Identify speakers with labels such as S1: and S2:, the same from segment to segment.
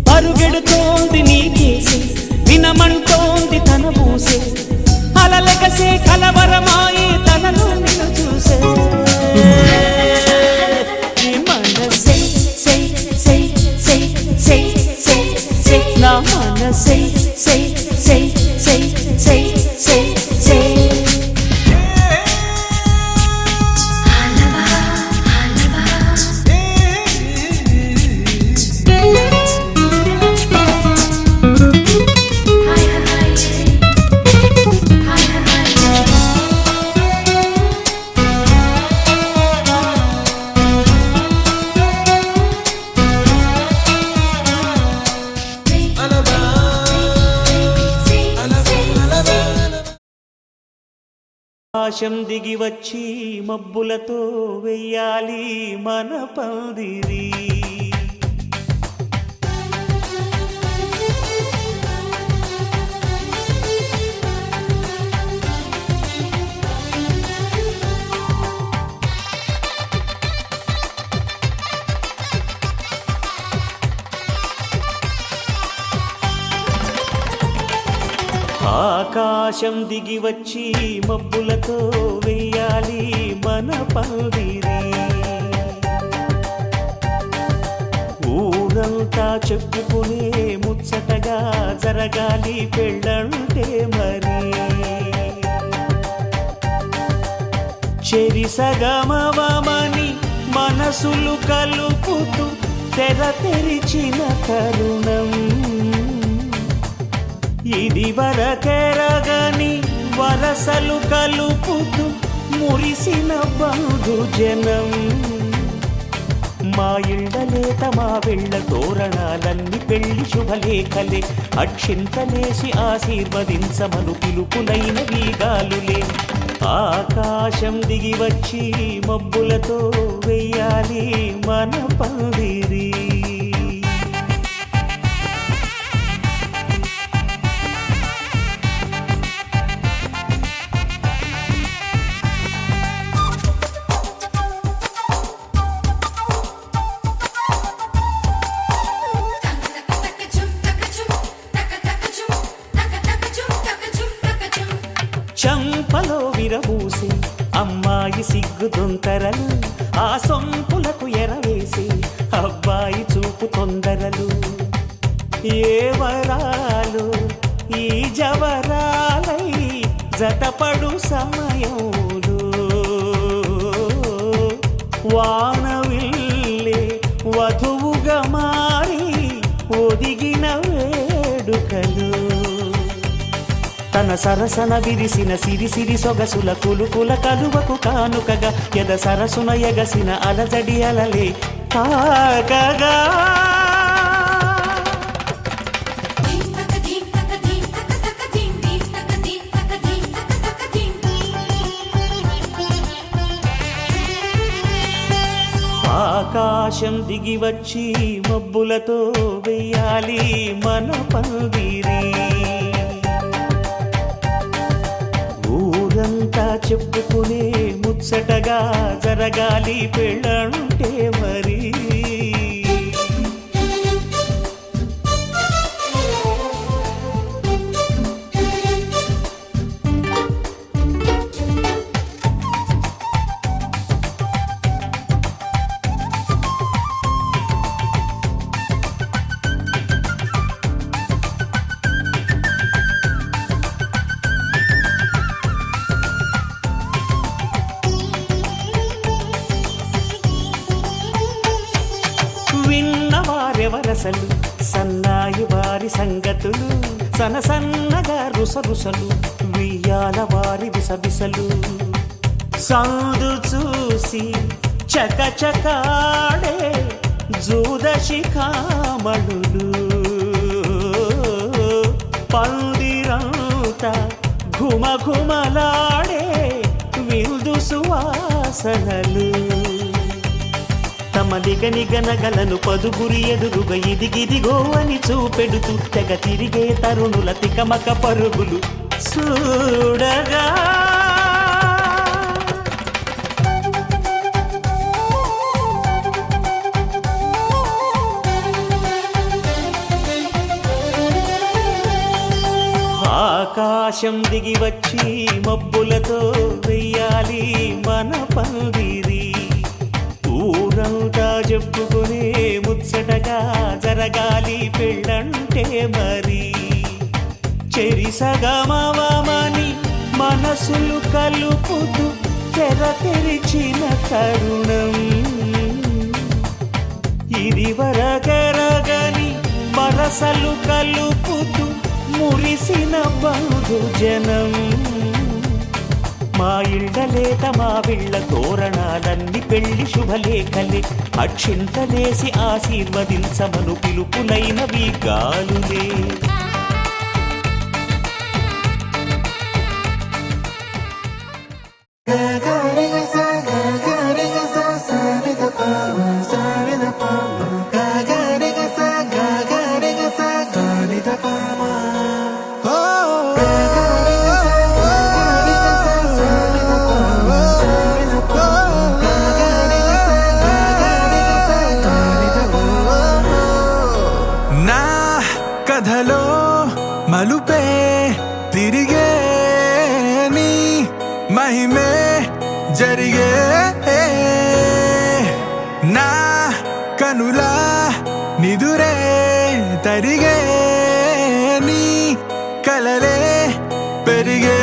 S1: పరుగెడుతోంది నీకేసే వినమంటోంది తన పూసే అలలెగసే కలవరమాయి తనలో నిన్ను చూసే మనసే సై సై సై సై సై సై నా మనసే సై సై సై సై సై సై ఆకాశం దిగి వచ్చి మబ్బులతో వెయ్యాలి మన పందిరి ఆకాశం దిగి వచ్చి మబ్బులతో వెయ్యాలి మన పందిరి ఊరంతా చెప్పుకునే ముచ్చటగా జరగాలి పెళ్ళంటే మరి చెరిసగమవమని మనసులు కలుపుతూ తెర తెరిచిన తరుణం ఇది వరకెరగని వరసలు కలుపుతూ మురిసిన బంధుజనం మా ఇళ్ళలేత మా వెళ్ళ తోరణాలన్నీ పెళ్లి శుభలేఖలే అక్షింతలేసి ఆశీర్వదించమను పిలుపులైన వీగాలులే ఆకాశం దిగి వచ్చి మబ్బులతో వెయ్యాలి మన పందిరి చంపలో విరబూసి అమ్మాయి సిగ్గుదొంతరలు ఆ సొంపులకు ఎరవేసి అబ్బాయి చూపు తొందరలు ఏ వరాలు ఈ జవరాలై జతపడు సమయంలో వానవిల్లే వధువుగా మారి ఒదిగిన వేడుకలు తన సరసన విరిసిన సిరిసిరి సొగసుల కులుకుల కలువకు కానుకగా ఎద సరసున ఎగసిన అలజడి అలలే తాకగా ఆకాశం దిగి వచ్చి మబ్బులతో వెయ్యాలి మన పందిరి ఊరంతా చెప్పుకునే ముచ్చటగా జరగాలి పెళ్ళంటే మరి సంగతులు సనసన్నగా రుసరుసలు వియ్యాల వారి విసవిసలు సందు చూసి చకచకాడే జూదశిఖామణులు పందిరంతా ఘుమఘుమలాడే విందు సువాసనలు తమ నిగనిగనగలను పదుగురి ఎదురుగా ఇదిగిదిగో అని చూపెడుతూ తెగ తిరిగే తరుణుల తికమక పరుగులు చూడగా ఆకాశం దిగి వచ్చి మబ్బులతో వెయ్యాలి మన పందిరి ఊరంతా చెప్పుకునే ముచ్చటగా జరగాలి పెళ్ళంటే మరి చెరిసగమవమని మనసులు కలుపుతూ తెర తెరిచిన తరుణం ఇది వరగరగని వరసలు కలుపుతూ మురిసిన బంధుజనం మా ఇళ్ళలేత మా విళ్ళ తోరణాలన్నీ పెళ్లి శుభలేఖలే అక్షింతలేసి ఆశీర్వదించమను పిలుపులైనవి గాలులే
S2: కథలో మలుపే తిరిగే నీ మహిమే జరిగే నా కనులా నిదురే తరిగే నీ కలలే పెరిగే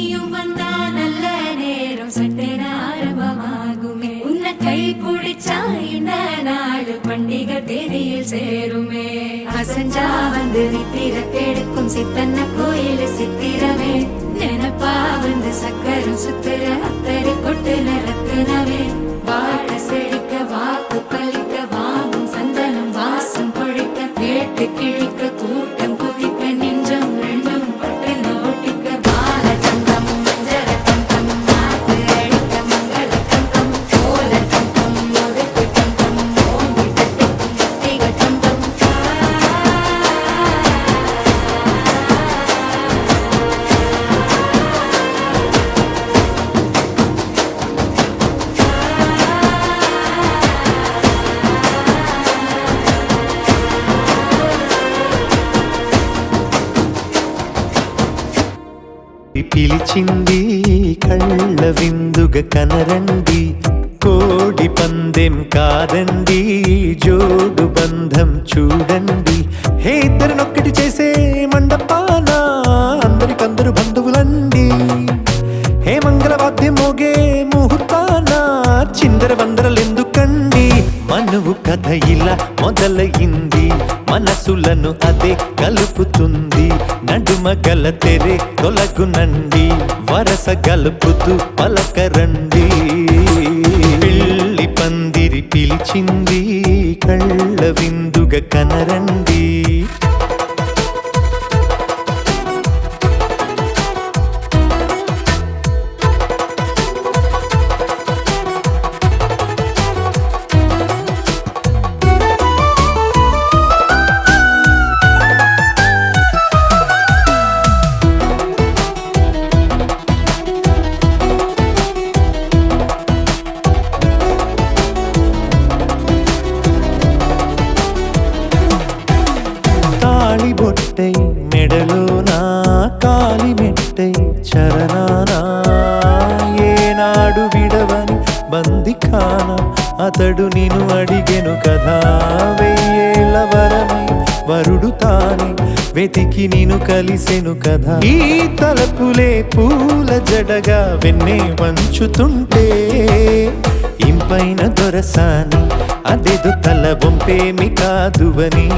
S3: நீயும் வந்தா நல்ல நேரம் சட்டென ஆரம்பமாகுமே உன்னை கை பிடிச்சா இந்த நாடு பண்டிகை தேதியில் சேருமே அசஞ்சா வந்து நித்திர கெடுக்கும் சித்தன்ன கோயில் சித்திரமே நினப்பா வந்து சக்கரம் சுத்துற அத்தரி கொட்டுன ரத்தினமே வாழ செழிக்க வாக்கு பலிக்க வாங்கும் சந்தனம் வாசம் பொழிக்க கேட்டு கிழிக்க கூட்டம் குதிக்க நெஞ்சம் ரெண்டும் பட்டுன ஒட்டிக்க பால சந்தம் மஞ்சர தந்தம் நாட்டு அடிக்க மங்கள தந்தம் கோல தந்தம் ஒதுக்கு தந்தம் ஓங்கி தட்டிக்கும் முத்திக தந்தம்
S1: పిలిచింది కళ్ళ విందుగ కనరండి కోడి పందెం కాదండి జోడు బంధం చూడండి హే ఇద్దరినొక్కటి చేసే మండపాన అందరికందరు బంధువులండి హే మంగళవాద్యం మోగే ముహూర్తాన చిందర వందరలెందుకండి మనువు కథ ఇలా మొదలయింది మనసులను అదే కలుపుతుంది నడుమ గల తెరే తొలగునండి వరస గలుపుతూ పలకరండి పెళ్లి పందిరి పిలిచింది కళ్ళ విందుగ కనరండి బొట్టై మెడలోనా కాలి మెట్టై చరణానా ఏనాడు విడవని బందిఖాన అతడు నిన్ను అడిగెను కదా వెయ్యేళ్ళ వరమై వరుడు తానే వెతికి నిన్ను కలిసెను కదా ఈ తలపులే పూల జడగా వెన్నే వంచుతుంటే ఇంపైన దొరసాని అదేదో తల వంపేమి కాదువని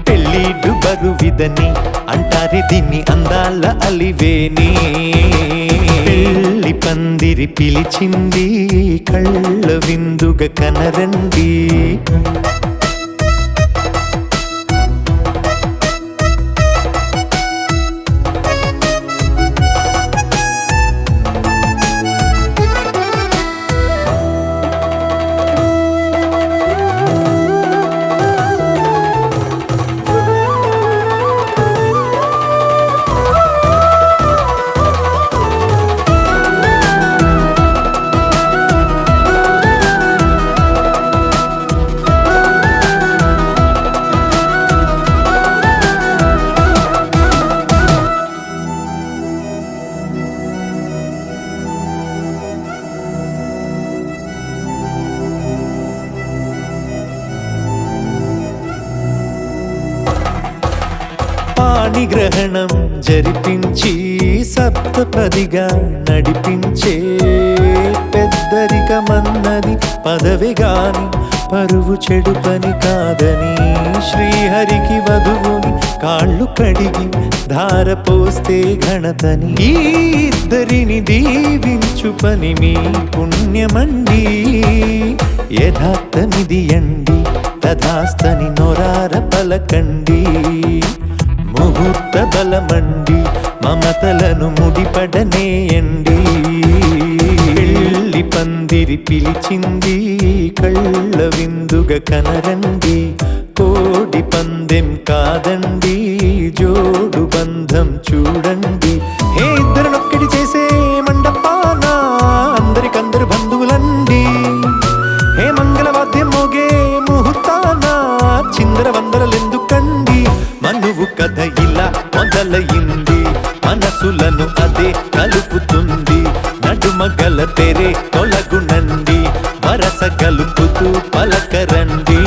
S1: పెళ్ళిడు బరువిదని అంటారే దీన్ని అందాల అలివేని పెళ్లి పందిరి పిలిచింది కళ్ళ విందుగ కనరండి పాణిగ్రహణం జరిపించి సప్తపదిగా నడిపించే పెద్దరికమన్నది పదవి గాని పరువు చెడు పని కాదని శ్రీహరికి వధువుని కాళ్ళు కడిగి ధార పోస్తే ఘనతని ఈ ఇద్దరిని దీవించు పని మీ పుణ్యమండి యథార్థమిది అండి తథాస్తని నొరార పలకండి ముహూర్త బలమండి మమతలను ముడిపడనేయండి పెళ్లి పందిరి పిలిచింది కళ్ళ విందుగ కనరండి కోడి పందెం కాదండి జోడు బంధం చూడండి హే ఇద్దరినొక్కటి చేసే మండపాన అందరికందరు బంధువులండి హే మంగళవాద్యం మోగే ముహూర్తాన చిందర వందరలెందుకండి మనువు కథ ఇలా మొదలయింది మనసులను అదే కలుపుతుంది నడుమ గల తెరే తొలగునండి వరస గలుపుతూ పలకరండి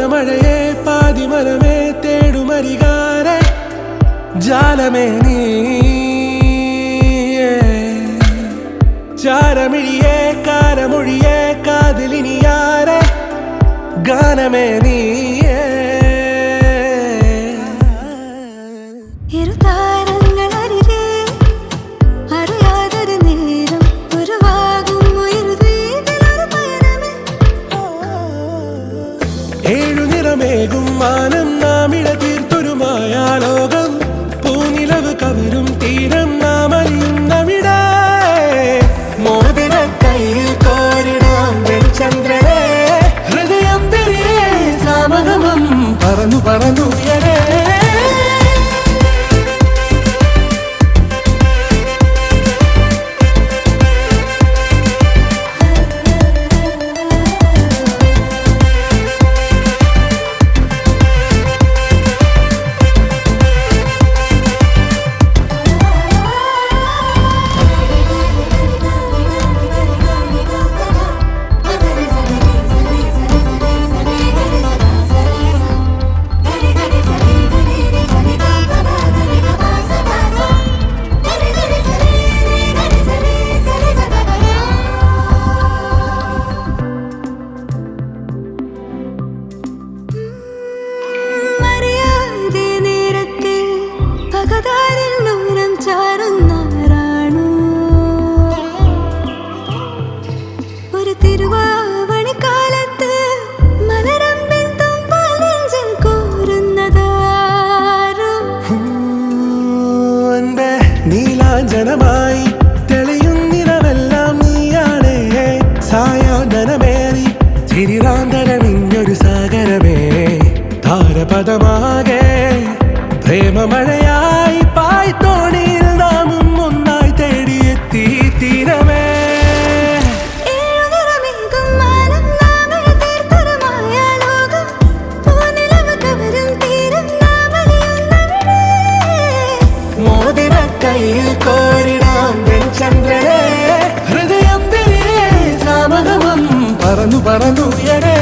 S4: വാനമഴയെ പാതിമലമേ തേടുമരികാരെ ജാലമേ നീ ചാരമിഴിയെ കാരമൊഴിയെ കാതിലിനിയാരെ ഗാനമേ നീ ഏഴുനിറമേകും മാനം നാമിഴ തീർത്തൊരുമായ ലോകം പൂനിലവ് കവരും തീരം നാം അറിയുന്നവിടെ മോതിര കയ്യിൽ കോരിടാം ചന്ദ്രനെ ഹൃദയം തിരികെ സാമഗമം പറന്നു പറന്നുയരേ നീലാഞ്ജനമായി തെളിയുന്നിരവെല്ലാം നീയാണേ സായാഹ്നമേറി ചിരിറാന്തരണിഞ്ഞൊരു സാഗരമേ താരപദമാകെ പ്രേമമഴയായി പായ്ത്തോണിയിൽ നാമും ഒന്നായി തേടിയെത്തി തീരമേ കയ്യിൽ കോരിടാം ചന്ദ്രനെ ഹൃദയം തിരികെ സാമഗമം പറന്നു പറന്നുയരേ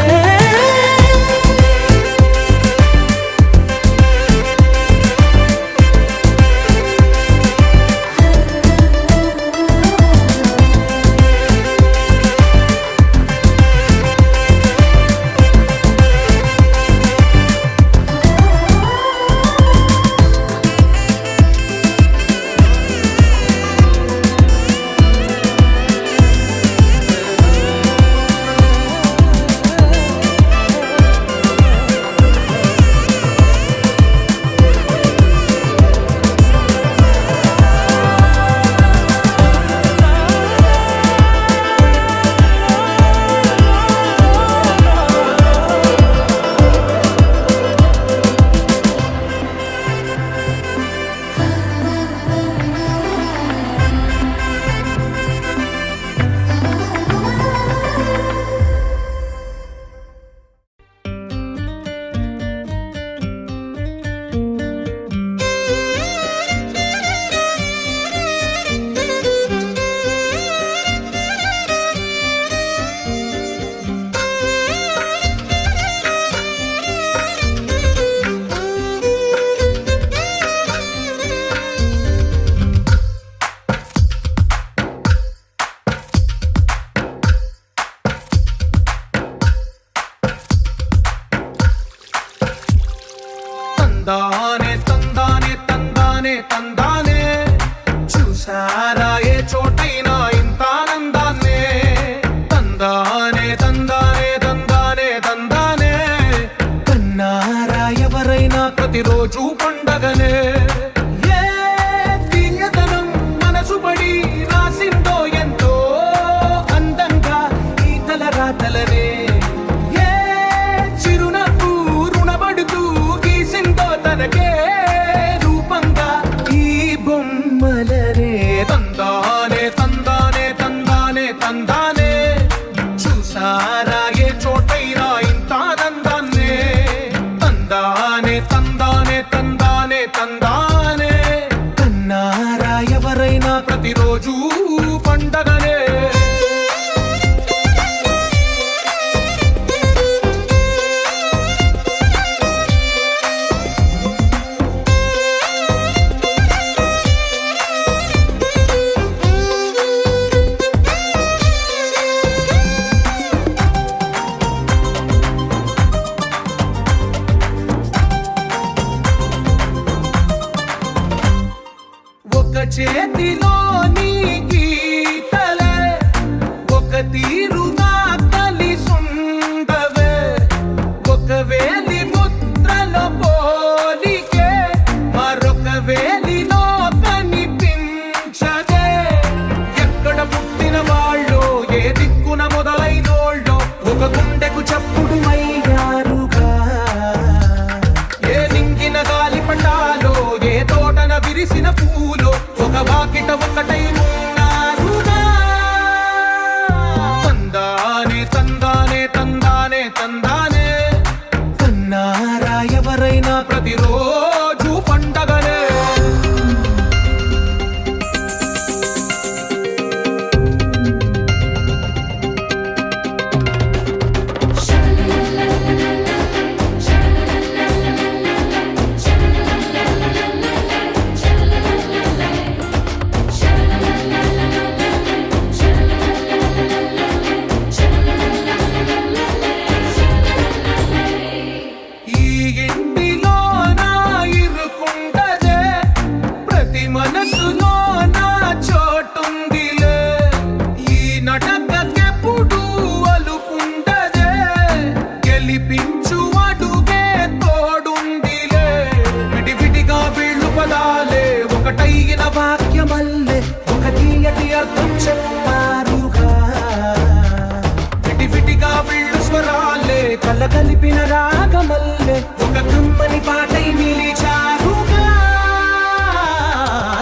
S4: కళ్ళ కలిపిన రాగమల్లె ఒక కమ్మని పాటై నిలిచారుగా.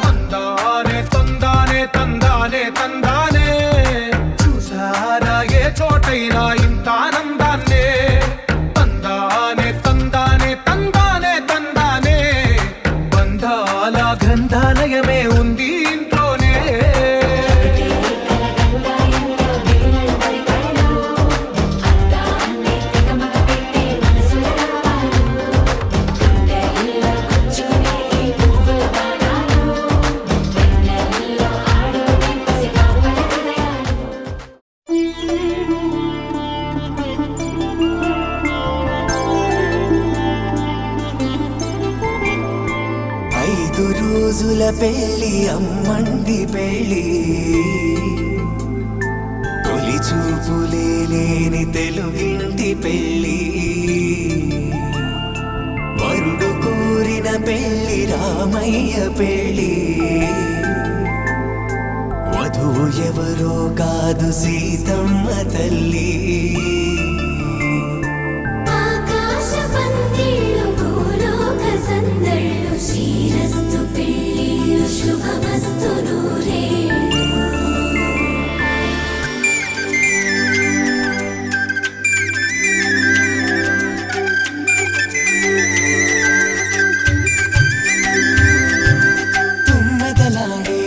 S4: తందానే తందానే తందానే తందానే చూసారా ఏ చోటైనా ఇంత ఆనందాన్నే. తందానే తందానే తందానే తందానే బంధాల గ్రంథాలయమే ఉంది ఇంట్లోనే.
S1: రోజుల పెళ్ళి అమ్మండి పెళ్ళి తొలి చూపులే లేని తెలుగింటి పెళ్ళి వరుడు కోరిన పెళ్ళి రామయ్య పెళ్ళి వధువు ఎవరో కాదు సీతమ్మ తల్లి.
S3: శ్రీరస్తు పెళ్ళిళ్ళు శుభమస్తు నూరే.
S1: తుమ్మెదలాడే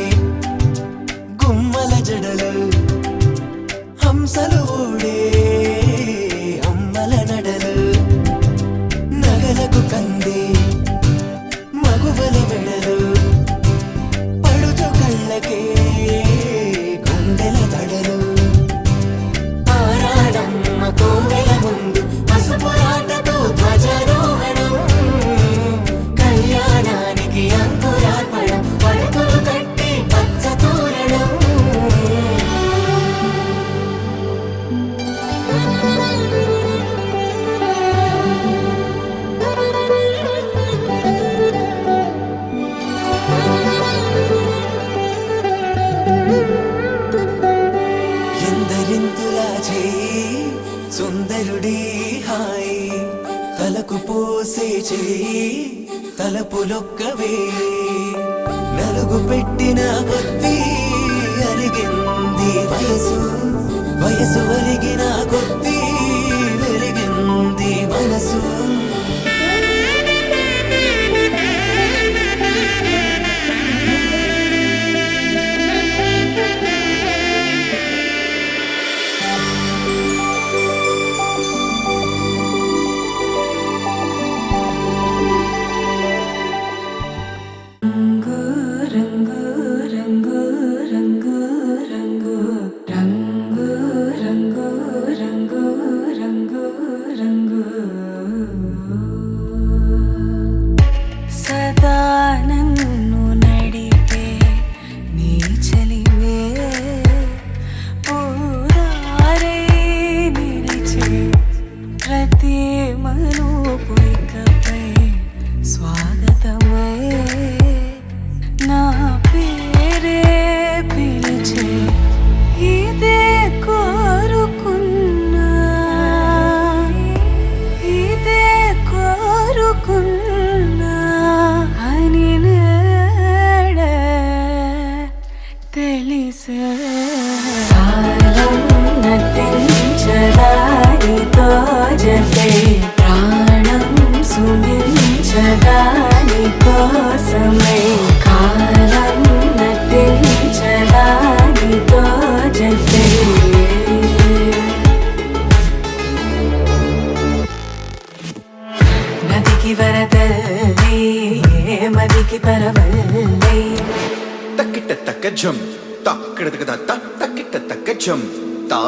S1: గుమ్మల జడలు హంసలు ఊడే అమ్మల నడలు నగలకు కంది మగువల మెడలు పడుచు కళ్ళకే గుండెల దడలు ఆరాడమ్మ కోవెల ముందు పసుపురాటతో ధ్వజారోహణం కళ్యాణానికి అంకురార్పణం పడకలు కట్టి పచ్చ తోరణం. ఎందరింతులా చేయి సుందరుడి హాయి తలకు పోసే చేయి తలపులొక్కవే నలుగు పెట్టిన కొద్దీ అరిగింది వయసు వయసు ఒరిగిన కొద్దీ వెలిగింది మనసు.
S3: సదా నన్ను నడిపే నీ చలివే పూదారే నిలిచే ప్రతి మలుపు ఇకపై స్వాగతమై నా పేరే పిలిచే ఇదే కోరుకున్నా ఇదే కోరుకున్నా అని నేడే తెలిసే. కాలం నటించదానితో జతే ప్రాణం సుమించదాని కోసమై కాలం నటించదానితో జతే. నదికి వరదల్లి మదికి పరవల్లి
S5: తక్కిట తక్క జం తక్కిట తక్కిట తక్క జం తా.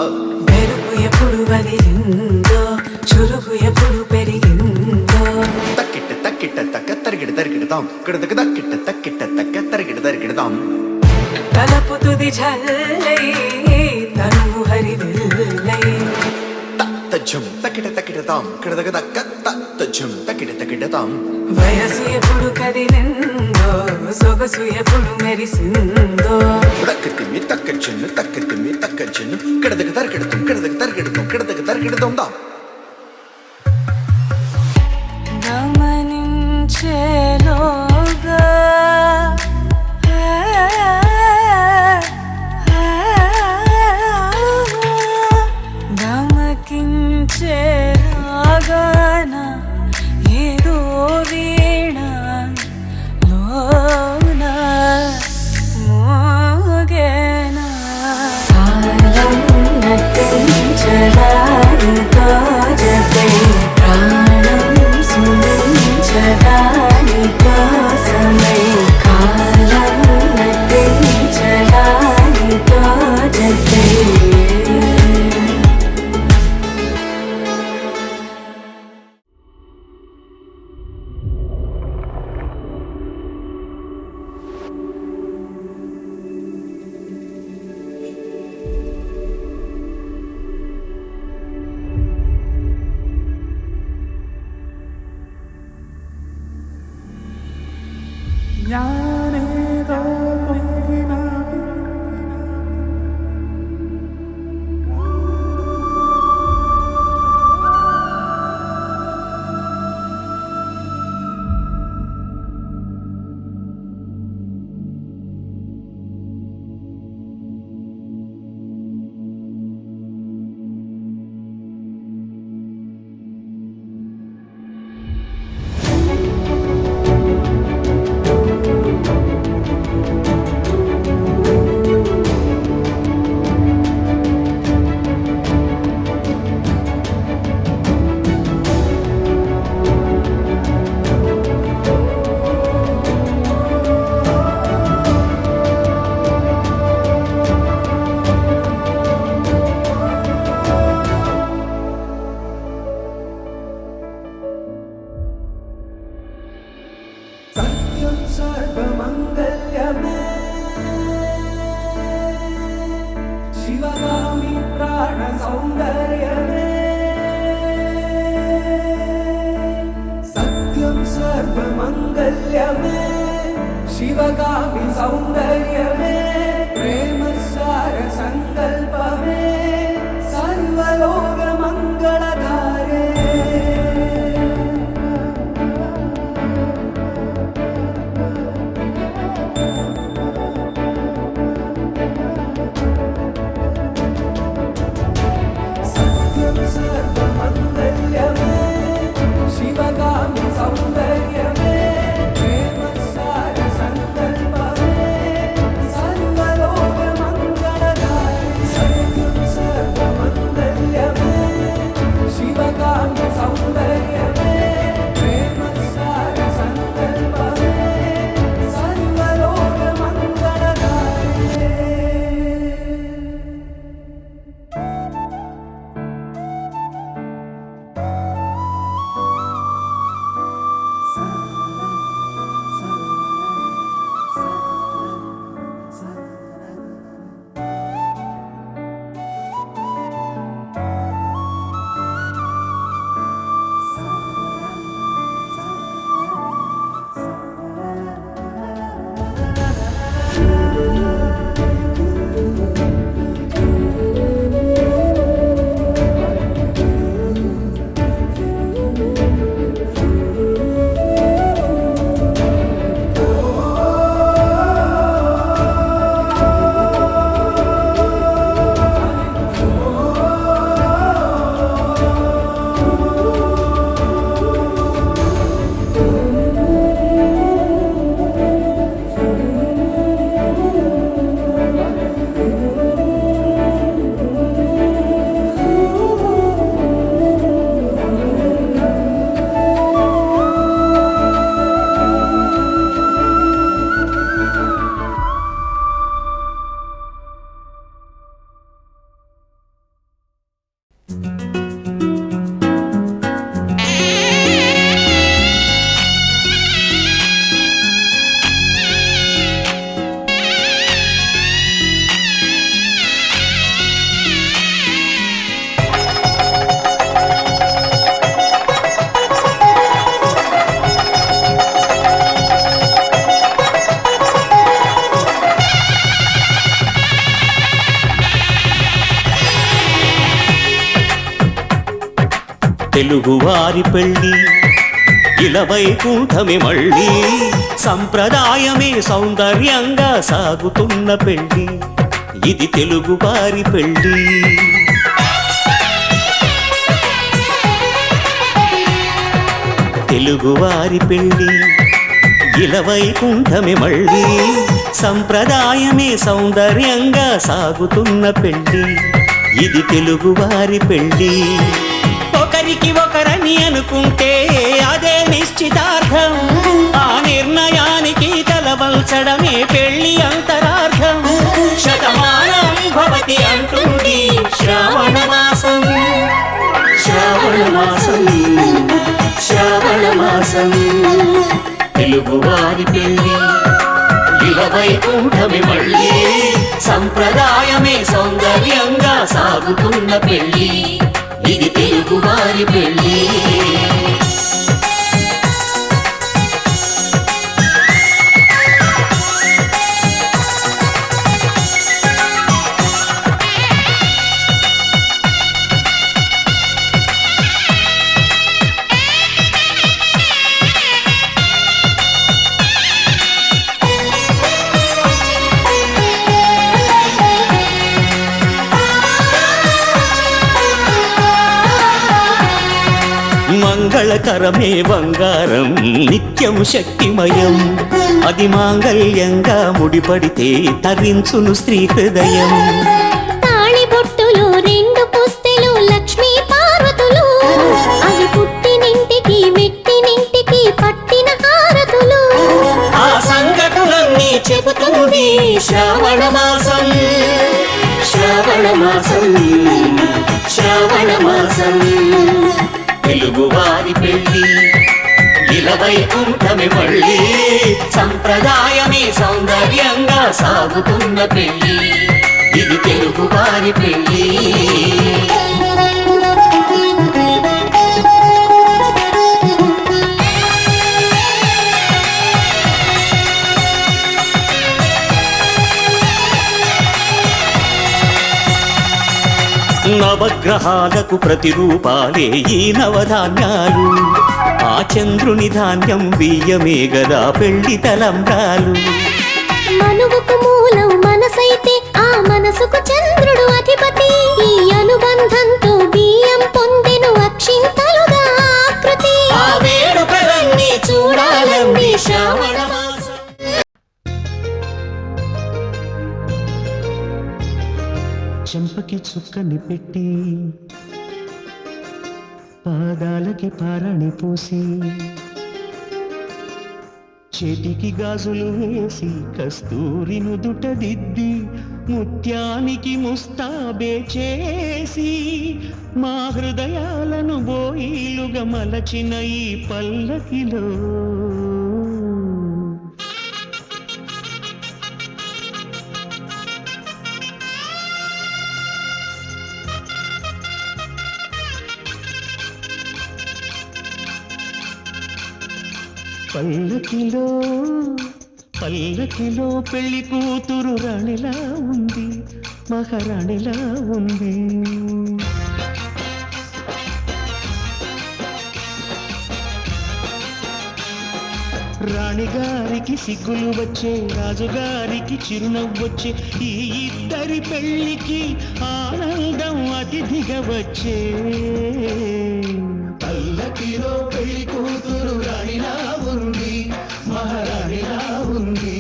S3: మెరుపు ఎప్పుడు వదిలిందో చురుకు ఎప్పుడు పెరిగిందో
S5: తక్కిట తక్కిట తక్క తరిగిడ తరిగిడదాం కిడదక తక్కిట తక్కిట తక్క తరిగిడ తరిగిడదాం.
S3: తలపు తుది జల్లై తనువు హరివిల్లై
S5: తజ్జం తక్కిట తక్కిడదాం కిడదక తక్క తజ్జం తక్కిట తక్కిడదాం.
S3: వయసు ఎప్పుడు కదిలిందో సొగసు ఎప్పుడు మెరిసిందో
S5: తక్కతిమ్మి తక్కజ్జను తక్కతిమ్మి తక్కజ్జను కిడదక తరిగిడతాం కిడదక తరిగిడతాం కిడదక తరిగిడదాం దా.
S6: దమకించేలోగా దమకించేలాగాన ఏదో వీణ లోన మోగేనా కాలం నటించడానితో జతే ప్రాణం సుమించడాని కోసమై కాలం నటించడానితో జతే
S2: ഞാനേതോ
S1: सत्यं सर्वमङ्गल्यमे शिवगामि प्राणसौन्दर्यमे सत्यं सर्वमङ्गल्यमे शिवगामि सौन्दर्यमे प्रेमसार सङ्कल्पमे सर्वलोकमङ्गलधारे सर्वमङ्गल्यमे शिवगामि सौन्दर्यमे प्रेमसार सङ्कल्पमे सर्वलोकमङ्गलधारे सत्यं सर्वमङ्गल्यमे शिवगामि सौन्दर्यमे प्रेमसार सङ्कल्पमे सर्वलोकमङ्गलधारे
S7: తెలుగువారి పెళ్ళి ఇలవైకుంఠమే మళ్ళీ సంప్రదాయమే సౌందర్యంగా సాగుతున్న పెళ్ళి ఇది తెలుగు వారి పెళ్ళి తెలుగువారి పెళ్ళి ఇలవైకుంఠమే మళ్ళీ సంప్రదాయమే సౌందర్యంగా సాగుతున్న పెళ్ళి ఇది తెలుగువారి పెళ్ళి ఒకరికి ఒకరని అనుకుంటే అదే నిశ్చితార్థం ఆ నిర్ణయానికి తలవంచడమే పెళ్ళి అంతరార్థం శతమానం భవతి అంటుంది శ్రావణ మాసం శ్రావణ మాసం శ్రావణ మాసం తెలుగువారి పెళ్ళి ఇలవైకుంఠమే మళ్ళీ సంప్రదాయమే సౌందర్యంగా సాగుతున్న పెళ్ళి ఇది తెలుగువారి పెళ్ళి మంగళకరమే బంగారం నిత్యం శక్తిమయం అది మాంగళ్యంగా ముడిపడితే తరించును స్త్రీ హృదయం
S8: తాళి బొట్టులు రెండు పుస్తెలు లక్ష్మీ పార్వతులు అవి పుట్టినింటికి మెట్టినింటికి పట్టిన హారతులు
S7: ఆ సంగతులన్నీ చెబుతుంది శ్రావణ మాసం శ్రావణ మాసం శ్రావణ మాసం తెలుగువారి పెళ్ళి ఇలవైకుంఠమే మళ్ళీ సంప్రదాయమే సౌందర్యంగా సాగుతున్న పెళ్ళి ఇది తెలుగువారి పెళ్ళి నవగ్రహాలకు ప్రతిరూపాలే ఈ నవధాన్యాలు ఆ చంద్రుని ధాన్యం బియ్యమే గదా పెళ్లి తలంబ్రాలు
S8: మనువుకు మూలం మనసైతే ఆ మనసుకు చంద్రుడు అధిపతి ఈ అనుబంధంతో బియ్యం పొందెను అక్షింతలుగా ఆకృతి
S7: ఆ వేడుకలన్నీ చూడాలండి శ్రావణ మాసం చెంపకి చుక్కని పెట్టి పాదాలకి పారాణి పూసి చేతికి గాజులు వేసి కస్తూరి నుదుట దిద్ది ముత్యానికి ముస్తాబే చేసి మా హృదయాలను బోయిలుగా మలచిన ఈ పల్లకిలో పల్లకిలో పల్లకిలో పెళ్లి కూతురు రాణిలా ఉంది మహారాణిలా ఉంది రాణిగారికి సిగ్గులు వచ్చే రాజుగారికి చిరునవ్వొచ్చే ఈ ఇద్దరి పెళ్లికి ఆనందం అతిథిగా వచ్చే పల్లకిలో పెళ్లి కూతురు రాణిలా ఉంది మహారాణిలా ఉంది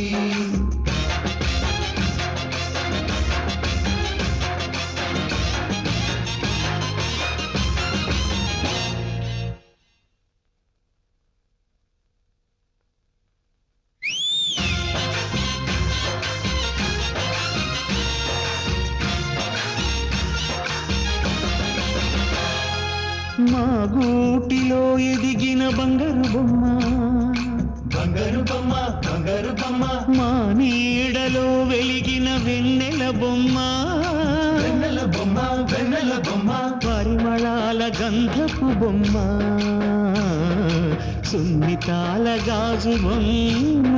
S7: మా గూటిలో ఎదిగిన బంగారు బొమ్మ బంగారు బొమ్మ బంగారు బొమ్మ మా నీడలో వెలిగిన వెన్నెల బొమ్మ వెన్నెల బొమ్మ వెన్నెల బొమ్మ పరిమళాల గంధపు బొమ్మ సున్నితాల గాజు బొమ్మ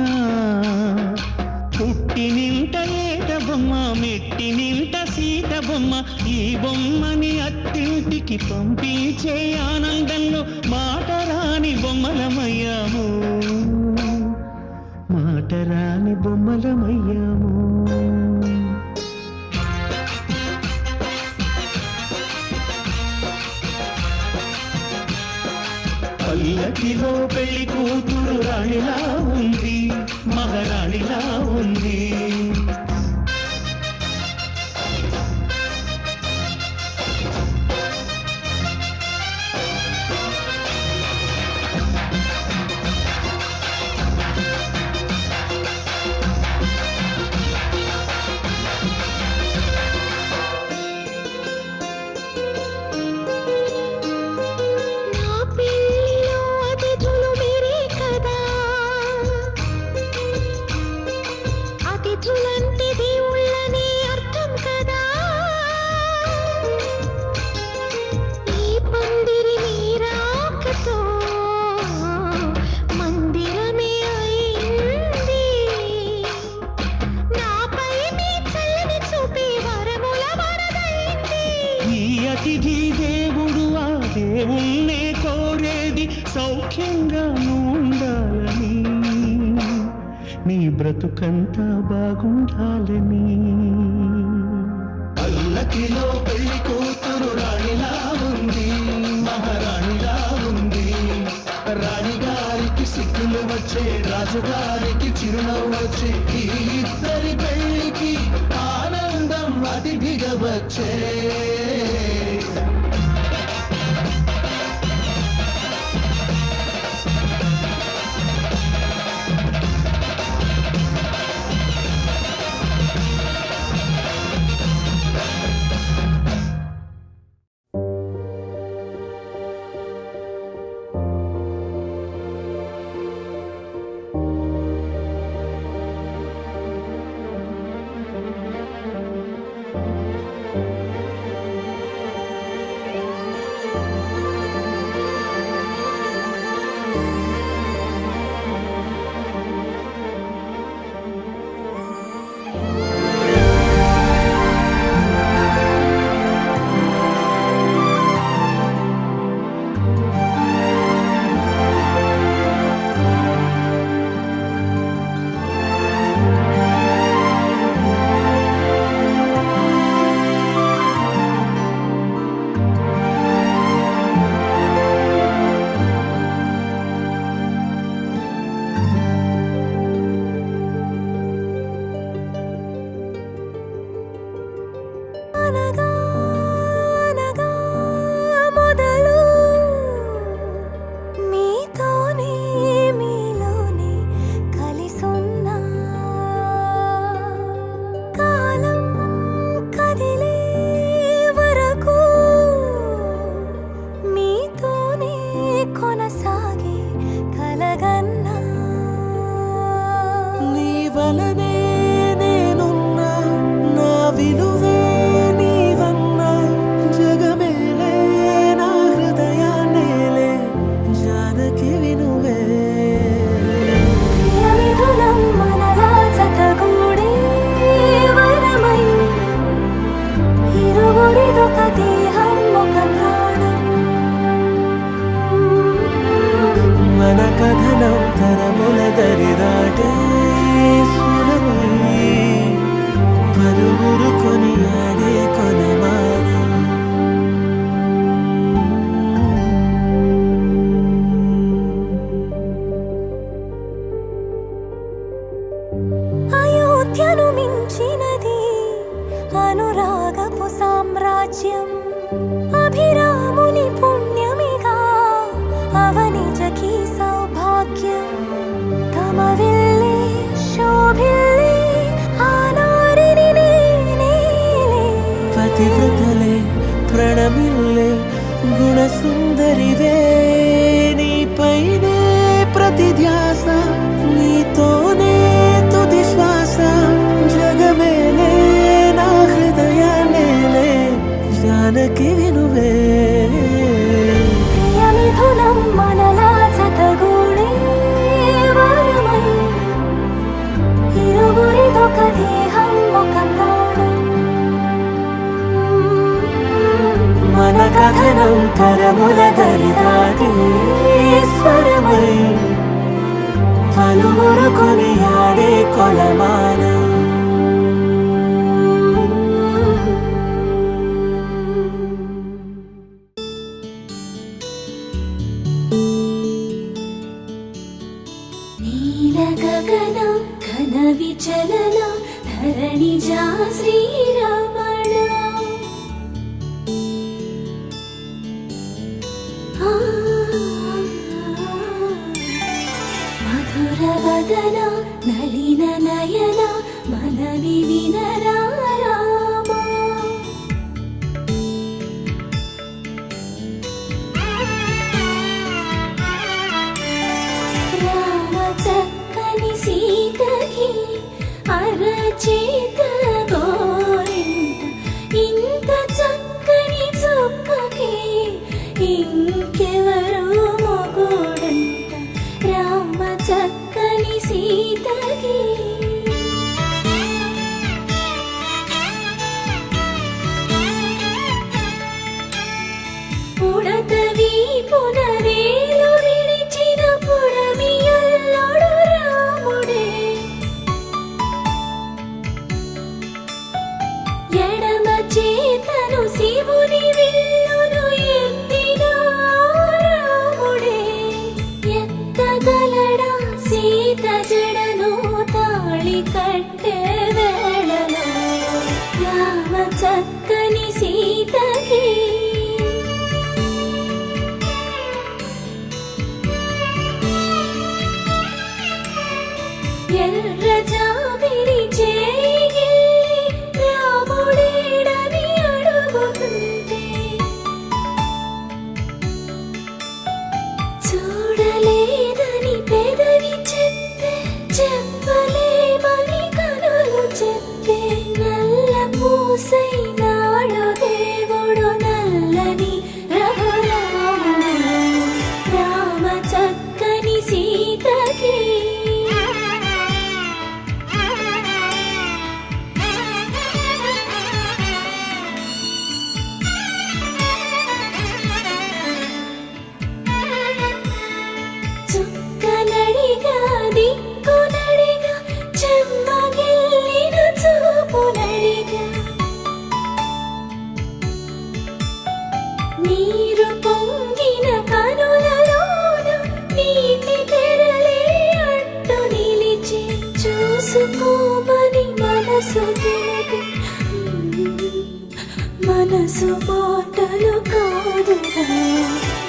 S7: ఇంటి నింట ఏట బొమ్మ మెట్టి నింట సీత బొమ్మ ఈ బొమ్మని అత్తింటికి పంపించే ఆనందంలో మాట రాని బొమ్మలమయ్యాము మాట రాని బొమ్మలమయ్యాము పల్లకిలో పెళ్లి కూతురు రాణిలా ఉంది మహారాణిలా ఉంది
S8: నా పెళ్ళిలో అతిథులు మీరే కదా అతిథులంటే దేవుళ్ళని అర్థం కదా ఈ పందిరి మీరాకతో మందిరమే అయింది నాపై మీ చల్లని చూపే వరముల వరదైంది
S7: ఈ అతిథి దేవుడు ఆ దేవుణ్ణే కోరేది సౌఖ్యంగా ఉండాలని నీ బ్రతుకంతా బాగుండాలని పల్లకిలో పెళ్లి కూతురు రాణిలా ఉంది మహారాణిలా ఉంది రాణిగారికి సిగ్గులు వచ్చే రాజుగారికి చిరునవ్వు వచ్చే ఈ ఇద్దరి పెళ్లికి ఆనందం అతిథిగా వచ్చే
S8: అనగా అనగా మొదలు మీతోనే మీలోనే కలిసున్నా కాలం కదిలే వరకు మీతోనే కొనసాగే కలగన్నా
S1: నీ వలనే నేనున్నా నా విలువే నీవన్నా జగమేలే నా హృదయాన్నేలే జానకి వినువే
S8: ప్రియమిథునం మనలా జతగూడే వరమై ఇరువురిదొక దేహం ఒక ప్రాణం
S1: మన కథనం తరముల దరిదాటే స్వరమై పలువురు కొనియాడే కొనమానం
S8: అయోధ్యను మించినది అనురాగపు సామ్రాజ్యం అభిరాముని పుణ్యమిగా అవనిజకి సౌభాగ్యం తమ విల్లే శోభిల్లే ఆనారిని నేనేలే
S1: పతివ్రతలే ప్రణమిల్లే గుణసుందరివే నీపైనే ప్రతి ధ్యాస నీతోనే తుది శ్వాస జగమేలే నా హృదయాన్నేలే జానకి వినువే
S8: ప్రియమిథునం మనలా జతగూడే వరమై ఇరువురిదొక
S1: కరముల దరిదాటి స్వరమై పలువురు కొనియాడే కొలమానం.
S3: నీల గగన ఘన విచలన ధరణిజా శ్రీరమణ మధుర వదన నలిన నయన మనవి వినరా రామా. రామ చక్కని సీతకి అరచేత గోరింట ఇంత చక్కని చుక్కకి ఇంకెవరు మొగుడంట. రామ చక్కని సీతకి పుడతవి పునరేలు విడిచిన పుడమియల్లుడు రాముడే. ఎడమ చేతను శివుని విల్లును ఎత్తిన రాముడే. ఎత్తగలడా సీత జడను తాళి కట్టే వేళలో రామ చక్కని సీతకి ఎర్ర జాబిలి చేయి రాముడేడని అడుగుతుంటే చూడలేదని పెదవి చెప్పే చెప్పలేమని కనులు చెప్పే. నల్ల పూసై నాడు దేవుడు నల్లని రఘురాముడు. రామ చక్కని సీతకి చుక్కనడిగా దిక్కునడిగా చెమ్మగిల్లిన చూపునడిగా నీరు పొంగిన కనులలోన నీటి తెరలే అడ్డు నిలిచి చూసుకోమని మనసు తెలిపి మనసు మాటలు కాదుగా.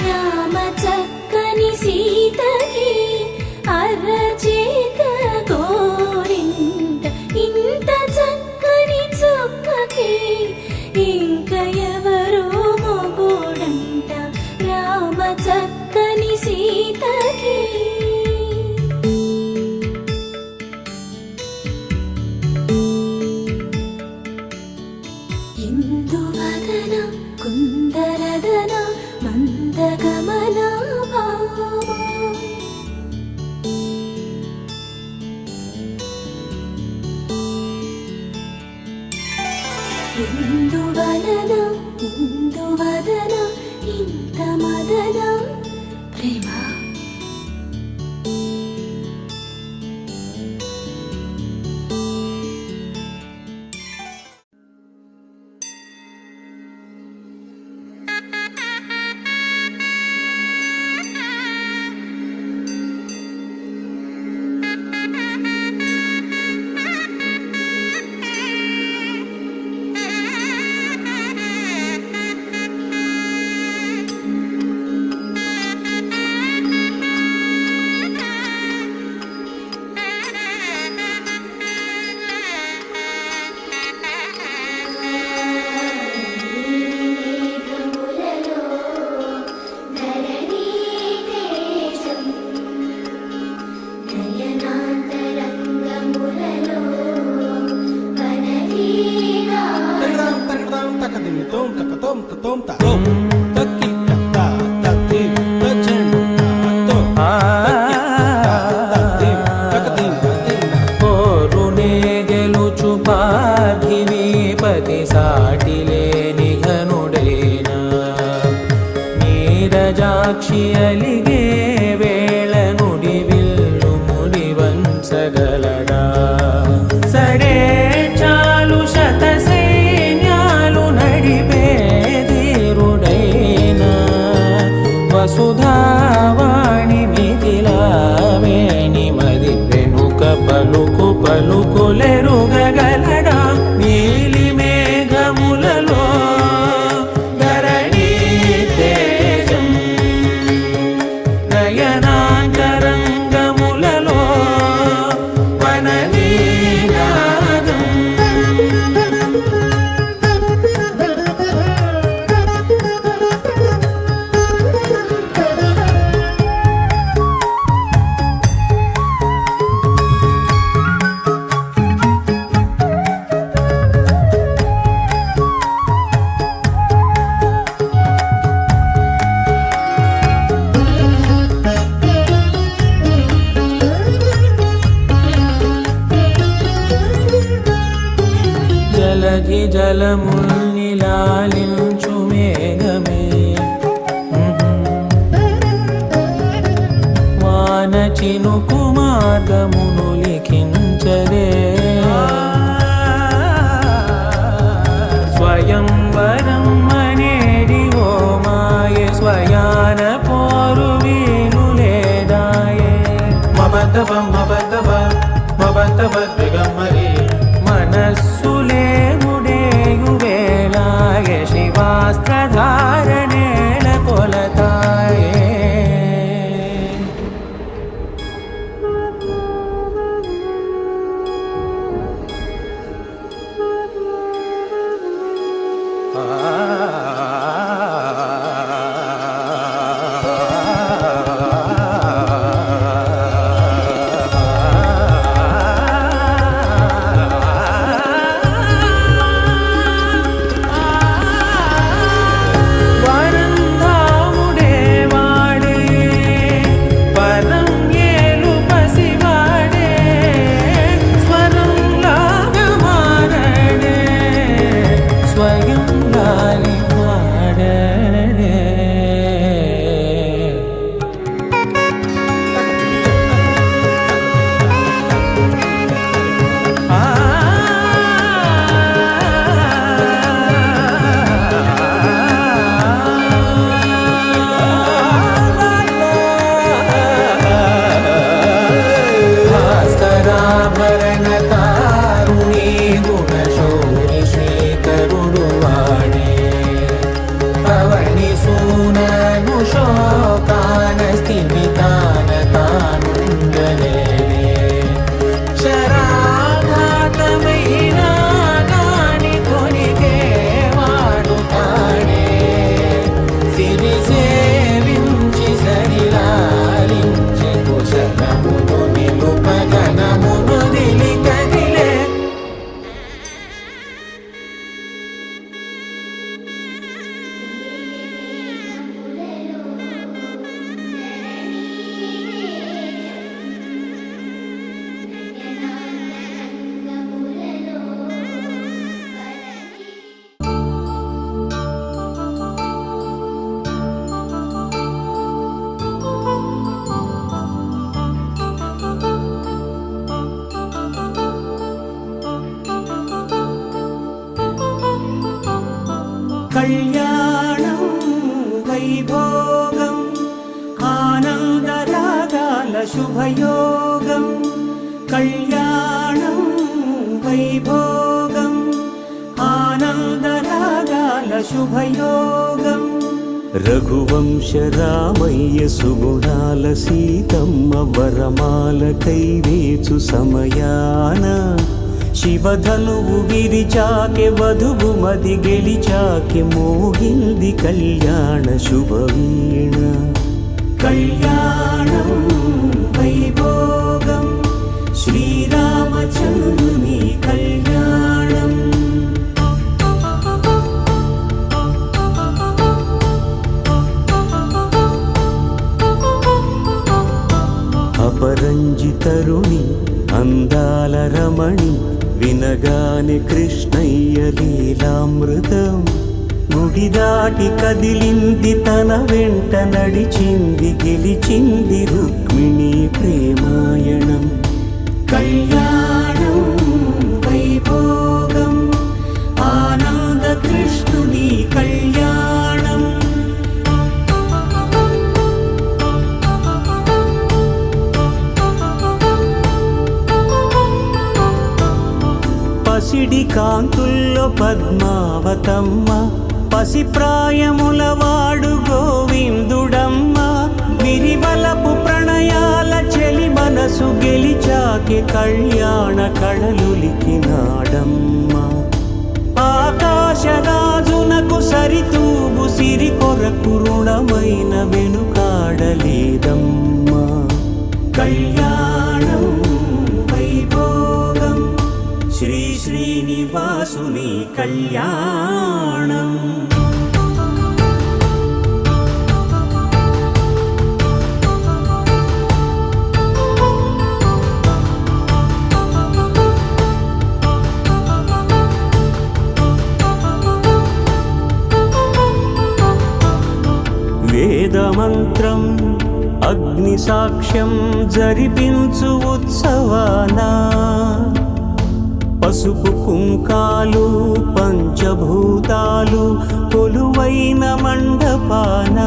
S3: రామ చక్కని సీతకి అరచేత గోరింట ఇంత చక్కని చుక్కకి ఇంక ఎవరు మొగుడంట. రామ చక్కని సీతకి ఇందువదన కుందరదన మందగమన భామా. ఇందువలన ఇందువదన ఇంత మదన ప్రేమ.
S1: సాక్షి అలిగే వేళ నుడి విల్లు ముడి వంచగలడా సరే చాలు శత సైన్యాలు నడిపే ధీరుడైనా వసుధావాణి మిథిలావేణి మది వెనుక పలుకు పలుకులెరుగగలడా నీలి మేఘములలో ధరణి తేజం నయనాంతరంగములలో వననీనాదం జలధి జలముల్ని లాలించు మేఘమే వాన చినుకు మార్గమును లిఖించరే స్వయంవరం అనేడి ఓ మాయ స్వయాన పోరు వీలు లేదాయే మబద్దబ మబద్దబ మబద్దబ దిగమ్మరి మనస్సులే ముడేయు వేళాయ శివాస్త్రధారణేల కొలతాయే వరంధాముడే వాడే పరం ఏలు పసివాడే స్వరం లాగమానడే స్వయం లాలి మాడడే భాస్కరాభరణ కారుణీ గుణశౌరి శ్రీకరుడు వాడే పవని సూనను శోకాన స్థిమితాన తానుండలేనే శరాఘాతమైన గాని కొనికే వాడు తాడే సిరి సేవించి సరిలాలించి కుశలమును నిలుపగనమును దిలి కదిలే కళ్యాణం వైభోగం ఆనందరాగాల శుభయోగం కళ్యాణం వైభోగం ఆనందరాగాల శుభయోగం
S9: రఘువంశ రామయ్య సుగుణాల సీతమ్మ వరమాల కైవేచు సమయాన శివధనువు విరిచాకె వధువు మది గెలిచాకె మోగింది కళ్యాణ శుభవీణ
S1: కళ్యాణం వైభోగం శ్రీరామచంద్రుని కళ్యాణం
S9: అపరంజి తరుణి అందాల రమణి వినగాని కృష్ణయ్య లీలామృతం గుడి దాటి కదిలింది తన వెంట నడిచింది గెలిచింది రుక్మిణి ప్రేమాయణం.
S1: కళ్యాణం వైభోగం ఆనంద కృష్ణుని కళ్యాణం.
S9: పసిడి కాంతుల్లో పద్మావతమ్మ, పసిప్రాయముల వాడు గోవిందుడమ్మ. విరివలపు ప్రణయాల చెలి మనసు గెలిచాకే కళ్యాణ కళలులికినాడమ్మ. ఆకాశరాజునకు సరితూగు సిరి కొరకు రుణమైన వెనుకాడలేదమ్మా. కళ్యాణం వైభోగం శ్రీ శ్రీనివాసుని కళ్యాణం. వేదమంత్రం అగ్ని సాక్ష్యం జరిపించు ఉత్సవానా, పసుపు కుంకాలు పంచభూతాలు కొలువైన మండపాన.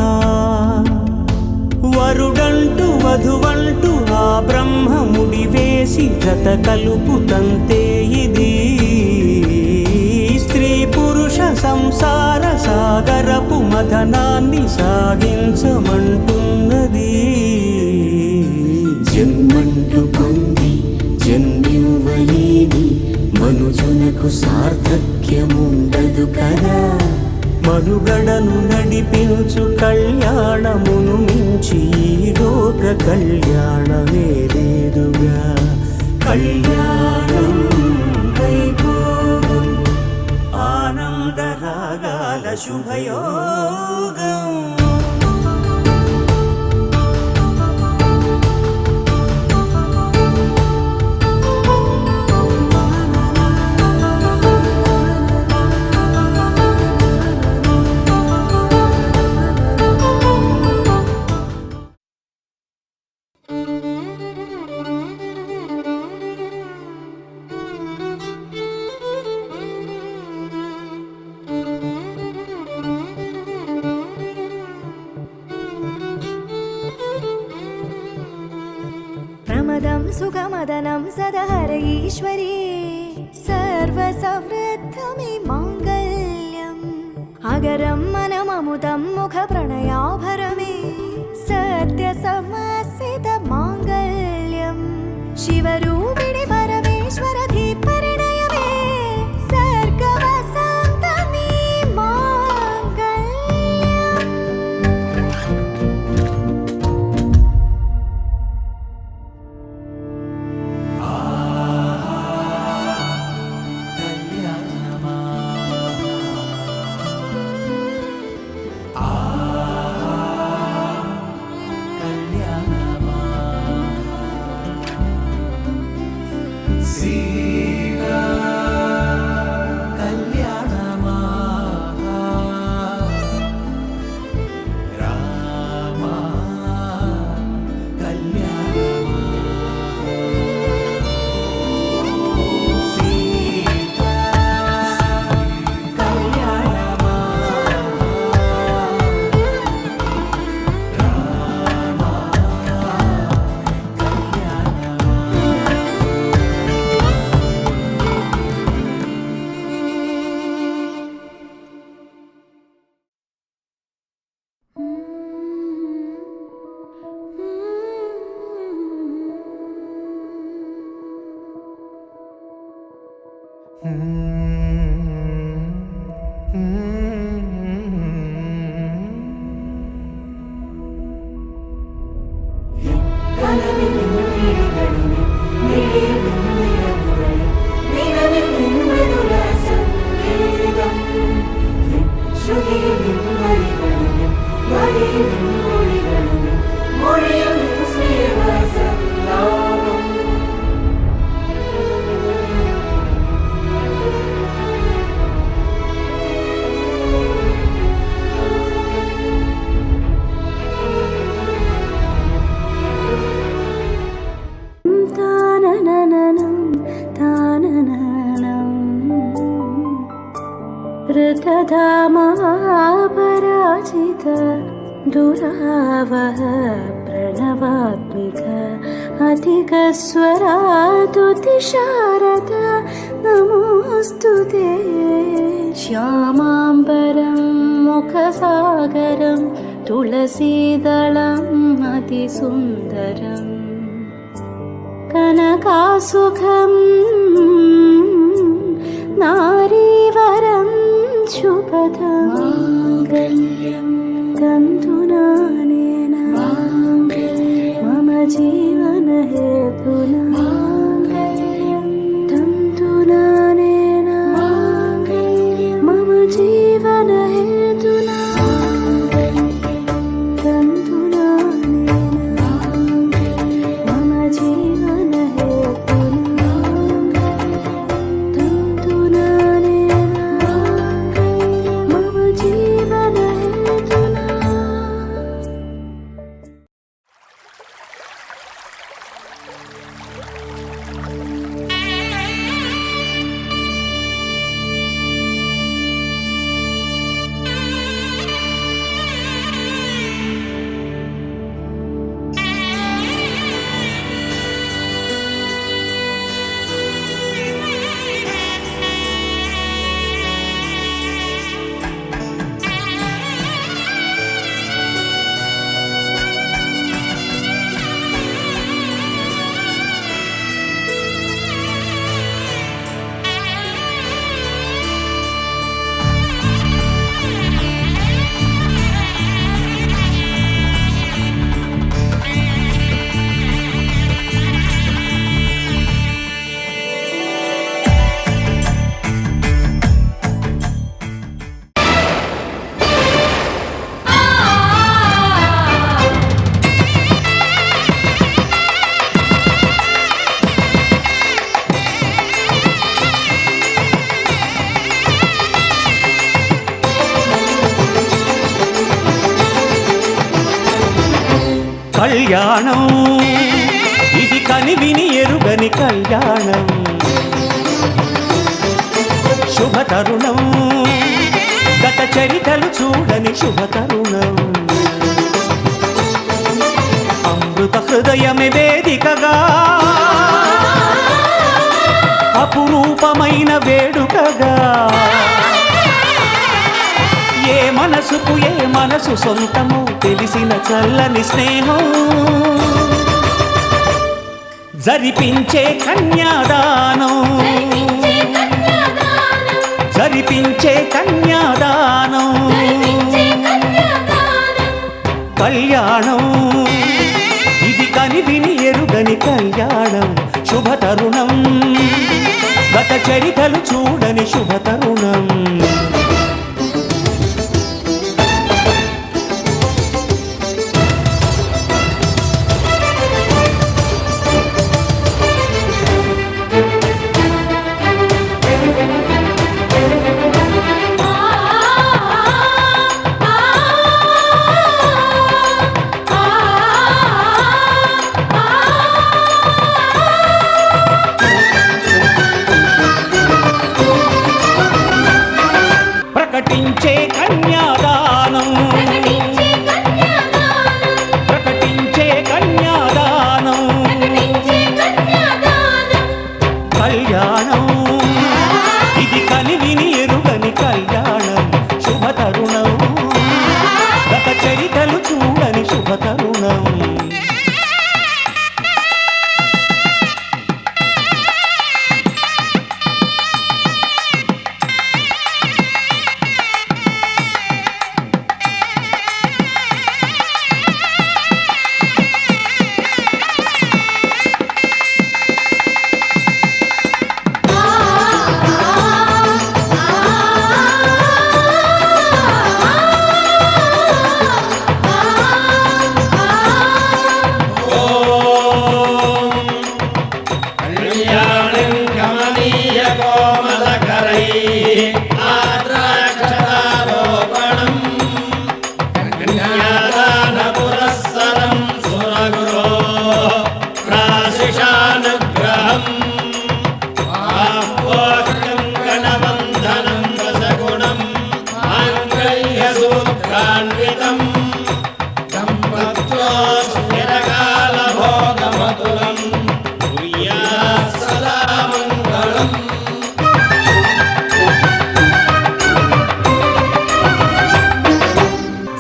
S9: వరుడంటూ వధువంటూ ఆ బ్రహ్మముడి వేసి జత కలుపుతంతే ఇది. స్త్రీ పురుష సంసార సాగరపు మథనాన్ని సాగించమంటున్నది. జన్మంటూ పొంది జన్మివ్వలేని మనుజునకు సార్థక్యముండదు కదా. మనుగడను నడిపించు కళ్యాణమును మించి ఈ లోక కళ్యాణమే లేదుగా. కళ్యాణం వైభోగం ఆనందరాగాల శుభయోగం.
S8: ప్రమదం సుఖమదనం సదహర ఈశ్వరీ సర్వసమృద్ధమి మాంగళ్యం. అగరం మనమముతం ముఖ ప్రణయాభరమే సత్య సమసిత మాంగళ్యం. శివరూపిణి పరమేశ్వర ధీపరిణయమే సర్గవసంతమి మాంగళ్యం.
S6: भ्रमवापराजित दुरावह प्रणवात्मिक अधिकस्वरातुतिशारद नमोऽस्तु ते श्यामाम्बरं मुखसागरं तुलसीदलम् अतिसुन्दरम् कनकासुखं नारीवरं शुभदं तन्तुनानेन मम जीवनहेतुना तन्तुनानेन मम जीवनहेतुना तन्तुनानेन मम जीवनहेतुना तन्तुनानेन मम जीवनहेतुना।
S9: కళ్యాణం ఇది కనివిని ఎరుగని కళ్యాణం శుభతరుణం గత చరితలు చూడని శుభతరుణం అమృత హృదయమే వేదికగా అపురూపమైన వేడుకగా ఏ మనసుకు ఏ మనసు సొంతము తెలిసిన చల్లని స్నేహం జరిపించే కన్యాదానం జరిపించే కన్యాదానం కళ్యాణం ఇది కనివిని ఎరుగని కళ్యాణం శుభతరుణం గత చరితలు చూడని శుభతరుణం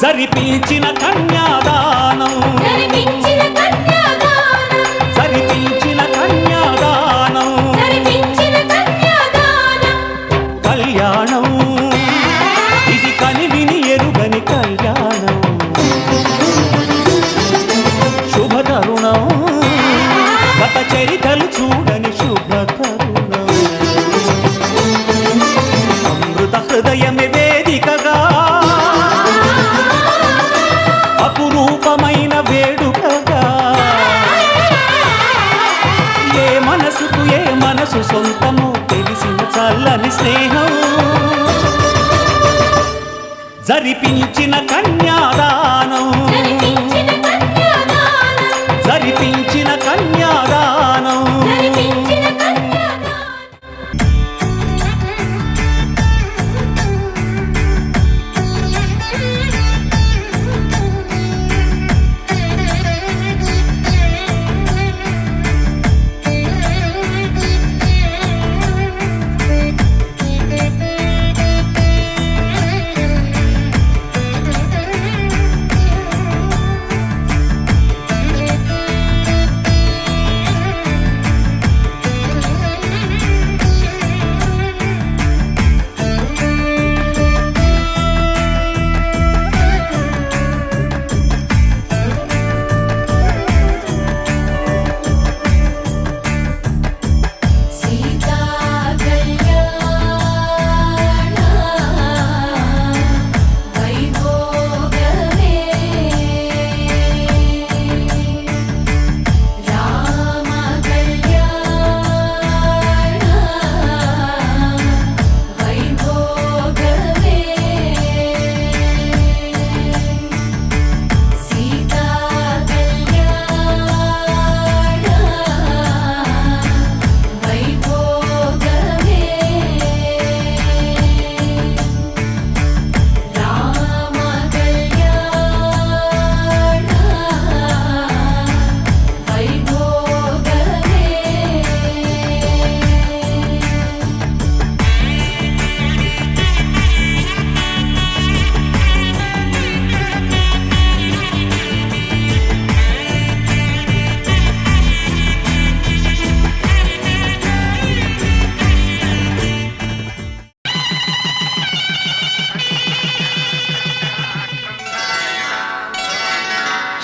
S9: జరిపించిన కన్యాదానం
S3: జరిపించిన కన్యాదానం
S9: జరిపించిన కన్యాదానం
S3: జరిపించిన కన్యాదానం
S9: కళ్యాణం ఇది కనివిని ఎరుగని కళ్యాణం శుభతరుణం గత చరితలు చూడని శుభతరుణం అమృత హృదయమే వేదికగా అపురూపమైన వేడుకగా ఏ మనసు సొంతము తెలిసిన చల్లని స్నేహం జరిపించిన కన్యాదానం
S3: జరిపించిన కన్యాదానం
S9: జరిపించిన కన్యాదానం
S3: జరిపించిన కన్యాదానం సీతా కళ్యాణ వైభోగమే రామ కళ్యాణ వైభోగమే సీతా కళ్యాణ వైభోగమే రామ కళ్యాణ వైభోగమే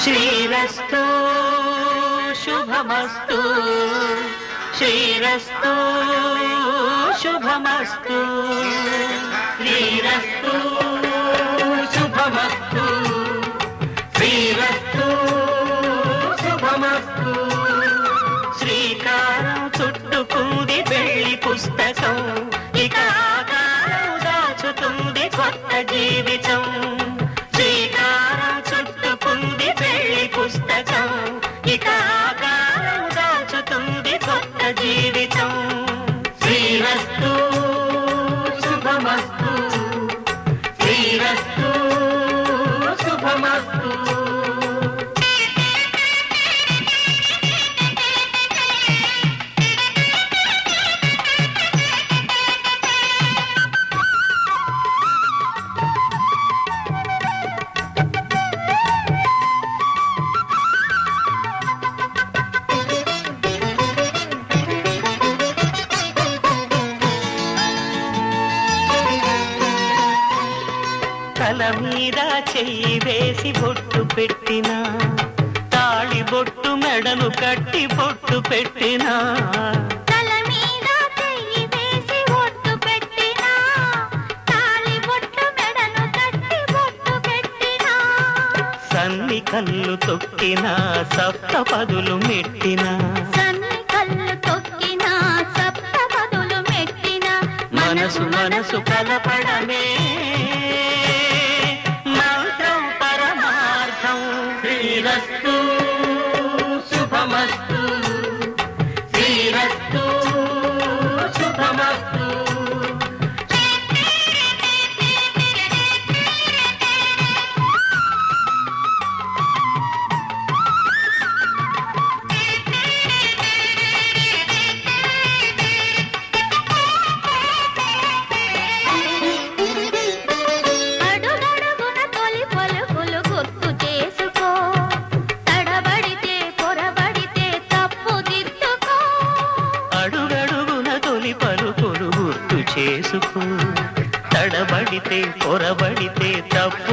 S9: శ్రీరస్తు శుభమస్తు శ్రీరస్తు శుభమస్తు శ్రీరస్తు శుభమస్తు శ్రీరస్తు శుభమస్తు శ్రీకారం చుట్టుకుంది పెళ్లి పుస్తకం ఇక ఆకారం దాచుతుంది కొత్త జీవితం శ్రీకారం చుట్టుకుంది పెళ్లి పుస్తకం ఇక ఆకారం దాచుతుంది కొత్త జీవితం శ్రీరస్తు శుభమస్తు శ్రీరస్తు శుభమస్తు తల మీద చెయ్యి వేసి బొట్టు పెట్టినా తాళి బొట్టు మెడను కట్టి బొట్టు పెట్టినా
S8: తల మీద చెయ్యి వేసి ఒట్టు పెట్టినా తాళి బొట్టు మెడను కట్టి బొట్టు పెట్టినా
S9: సన్ని కళ్ళు తొక్కినా సప్త పదులు మెట్టినా
S8: సన్ని కళ్ళు తొక్కినా సప్త పదులు మెట్టినా
S9: మనసు కలపడమే మంత్రం పరమార్థం శ్రీరస్తు శుభమస్తు శ్రీరస్తు శుభమస్తు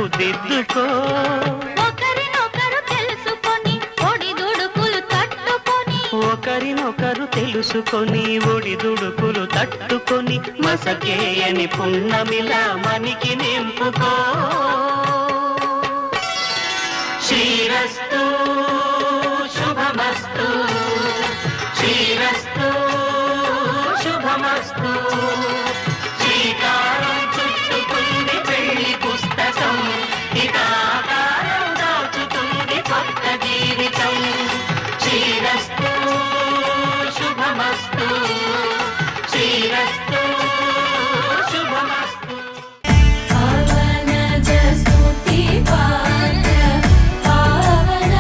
S9: రూపుదిద్దుకో.
S8: ఒకరినొకరు తెలుసుకొని ఒడిదుడుకులు తట్టుకొని
S9: ఒకరినొకరు తెలుసుకొని ఒడిదుడుకులు తట్టుకొని మసకేయని పున్నమిలా మనికి నింపుకో. శ్రీరస్తు శుభమస్తు, శ్రీరస్తు శుభమస్తు. శ్రీకారం చుట్టుకుంది పెళ్లి పుస్తకం, ఇకాకారం దాచుతుంది కొత్త జీవితం. శ్రీరస్తు శుభమస్తు, శ్రీరస్తు శుభమస్తు.
S3: పావన జస్తుతి పాత్ర పావన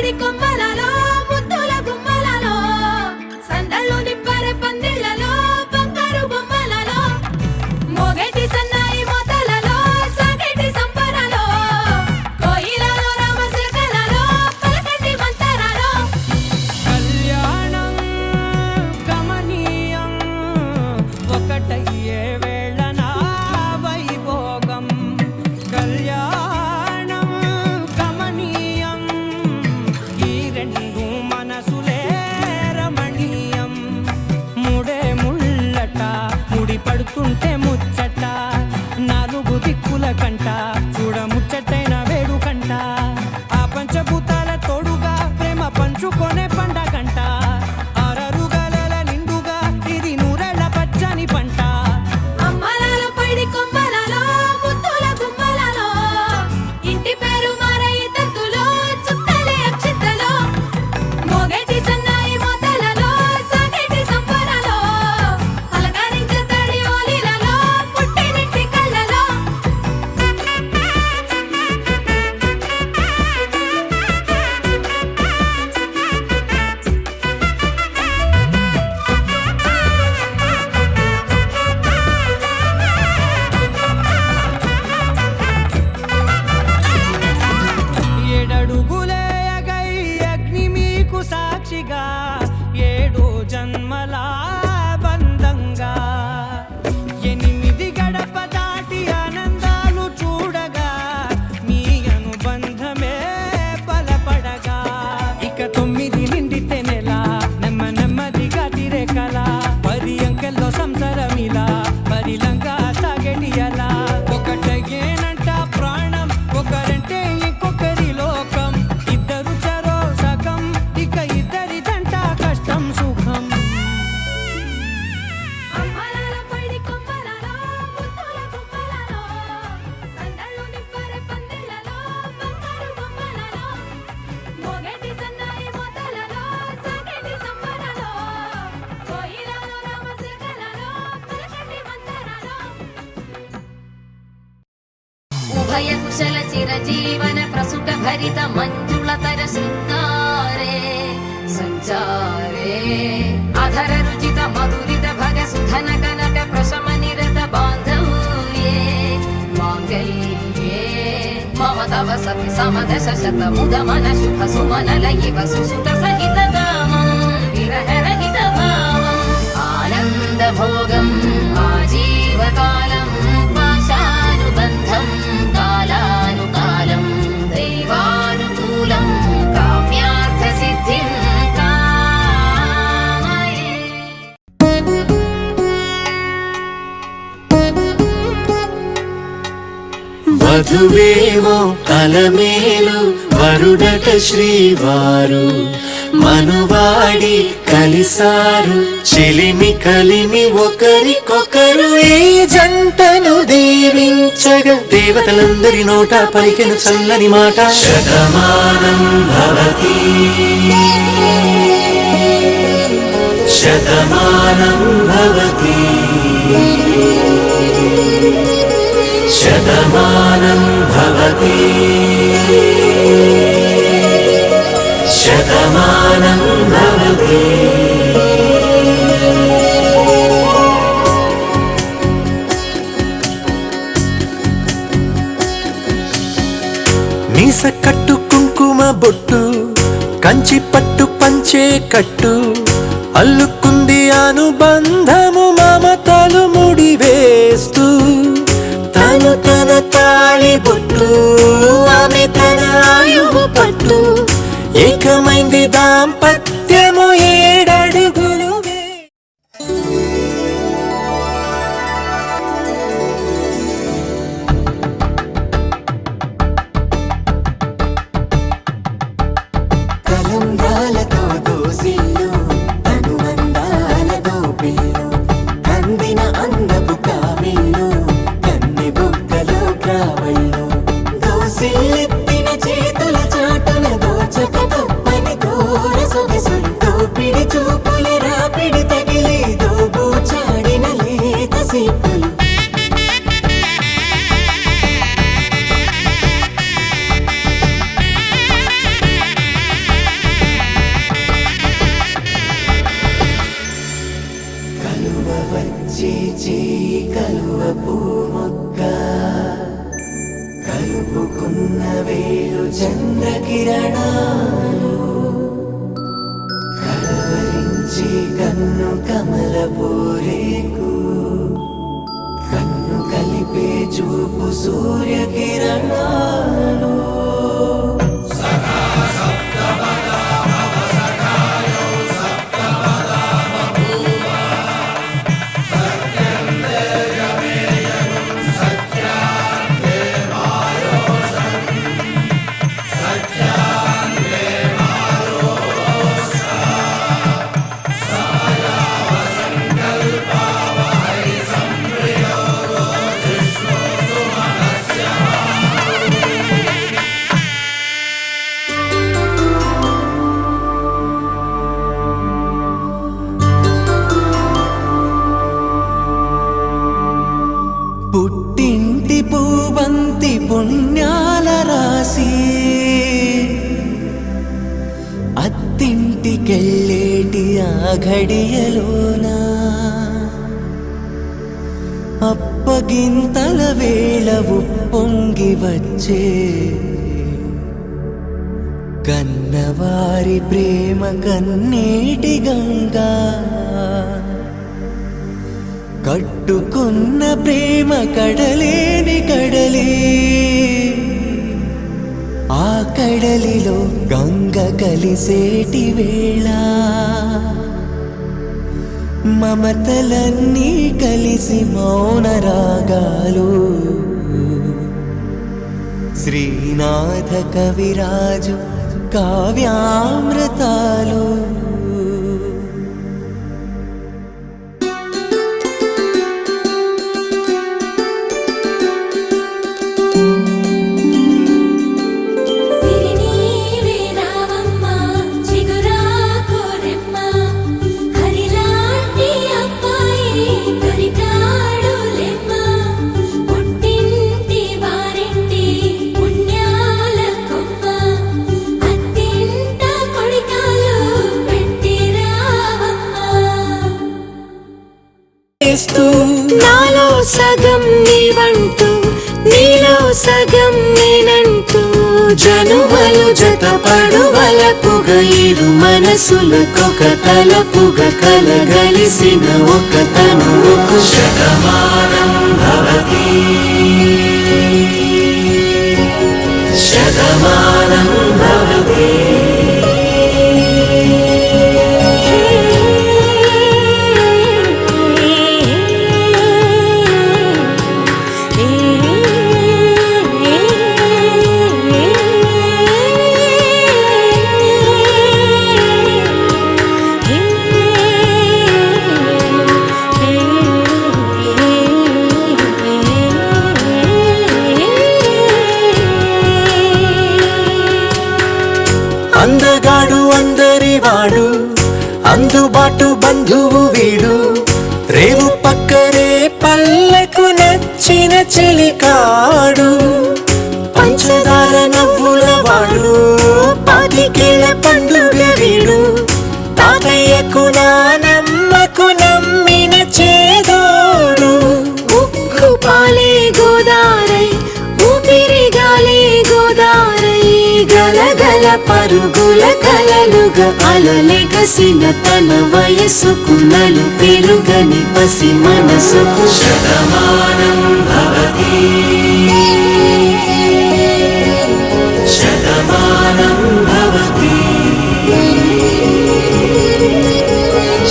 S3: పైడి కొమ్మలలో ముద్దుల గుమ్మలలో సందళ్ళు నిప్పరె పందిళ్లలో బంగారు బొమ్మలలో మోగేటి సన్నాయి మోతలలో సాగేటి సంబరాలో కోయిలలో రామశిల్కలలో పలకటి మంతరాలో
S1: కళ్యాణం గమనీయం ఒకటయ్యే వేళనా వైభోగం కళ్యాణం గమనీయం ఈ రెండు మనసులే రమణీయం ముడే ముళ్ళట ముడి పడుతుంటే ముచ్చట నాలుగు దిక్కుల కంట చూడ ముచ్చటైన వేడు కంట ఆ పంచభూతాల తోడుగా ప్రేమ పంచుకొనే పండగంట ఆరరుగల నిండుగా ఇది నూరెళ్ళ పచ్చని పంట
S3: అమ్మలాల పైడి కొమ్మలలో ముద్దుల గుమ్మలలో ఇంటి పేరు మారయి తంతులో చుక్కలే అక్షింతలో మోగేటి సన్నాయి మోతలలో సాగేటి సంబరాలో అలకరించే తడి ఓలిలలో పుట్టినింటి కళ్ళలో
S1: ఏడడుగులే ఎగై అగ్ని మీకు సాక్షిగా ఏడు జన్మల బంధంగా 8 గడప దాటి ఆనందాలు చూడగా మీ అనుబంధమే బలపడగా ఇక 9 నిండితే నెల నెమ్మదిగా తిరే కల 10 అంకెల్లో సంసారమిలా పరిలంగా సాగేటి అలా ఒకటేనంట ప్రాణం ఒకరంటే ఇంకొకరి లోకం ఇద్దరు చరో సగం ఇక ఇద్దరిదంట కష్టం సుఖం
S3: అమ్మలాల పైడి కొమ్మలలో ముద్దుల గుమ్మలలో సందళ్ళు నిప్పరె పందిళ్లలో బంగారు బొమ్మలలో మోగేటి సన్నాయి మోతలలో సాగేటి సంబరాలో కోయిలలో రామశిల్కలలో పలకటి మంతరాలో
S8: ఉభయ కుశల చిరజీవన ప్రసుక భరిత మంజుళతర శృంగారే సంచారే అధర రుచిత మధురిత భగ సుధన కనక ప్రశమ నిరత బాంధవ్యే మాంగళ్యే మమ తవ సతి సమదశ శత ముద మన శుభ సుమనల ఇవ సుసుత సహిత కామం విరహ రహిత భావం ఆనంద భోగం ఆజీవకాలం పాశానుబంధం కాలానుకాలం దైవానుకూలం కామ్యార్థ సిద్ధిం కామయే
S7: వధువేమో అలమేలు వరుడట శ్రీవారు మనువాడి కలిసారు చెలిమి కలిమి ఒకరికొకరు ఈ జంటను దీవించగా దేవతలందరి నోట పలికెను చల్లని మాట శతమానం భవతి శతమానం భవతి శతమానం భవతి శతమానం భవతి మీస కట్టు కుంకుమ బొట్టు కంచి పట్టు పంచే కట్టు అల్లుకుంది అనుబంధము మమతలు ముడివేస్తూ తను తన తాళి బొట్టు ఆమె తన ఆయువు పట్టు ఏకమైంది దాంపత్యము 7 అడుగులు కలంబ్రాలతో దోసిల్లు అనుబంధాలతో పిల్లు అందిన అందపు కావిళ్ళు కన్నె బుగ్గలో గ్రావళ్ళు దోసిల్లెత్తిన చేతుల చాటున దోచక తప్పని దూర సొగసులు దోపిడి చూపుల రాపిడి తగిలి దోబూచాడిన లేత సీపులు చంద్రకిరణాలు కలవరించి కన్ను కమల పూరేకు కన్ను కలిపే చూపు సూర్యకిరణాలు పుట్టింటి పూబంతి పుణ్యాల రాసి అత్తింటికెళ్ళేటి ఆ ఘడియలోన అప్పగింతల వేళ ఉప్పొంగి వచ్చే కన్నవారి ప్రేమ కన్నీటి గంగా కట్టుకున్న ప్రేమ కడలేని కడలి ఆ కడలిలో గంగ కలిసేటి వేళ మమతలన్నీ కలిసి మౌన రాగాలు శ్రీనాథ కవిరాజు కావ్యామృతాలు
S6: నాలో సగం నీవంటూ నీలో సగం నేనంటూ జనుమలు జతపడువలపుగ ఇరు మనసులకొక తలపుగ కలగలిసిన ఒక తనువుకు శతమానం భవతి శతమానం భవతి అందగాడు అందరివాడు అందుబాటు బంధువు వీడు రేవు పక్కనే పల్లెకు నచ్చిన చెలికాడు పంచదార నవ్వుల వాడు పాతికేళ్ల పండుగ వీడు తాతయ్యకు నానమ్మకు నమ్మిన చేదోడు ఉక్కు పాలే గోదారై ఊపిరి గాలే గోదారై గలగల పరుగుల కలలుగా అలలెగసిన తన వయసుకు నలు పెరుగని పసి మనసుకు శతమానం భవతి శతమానం భవతి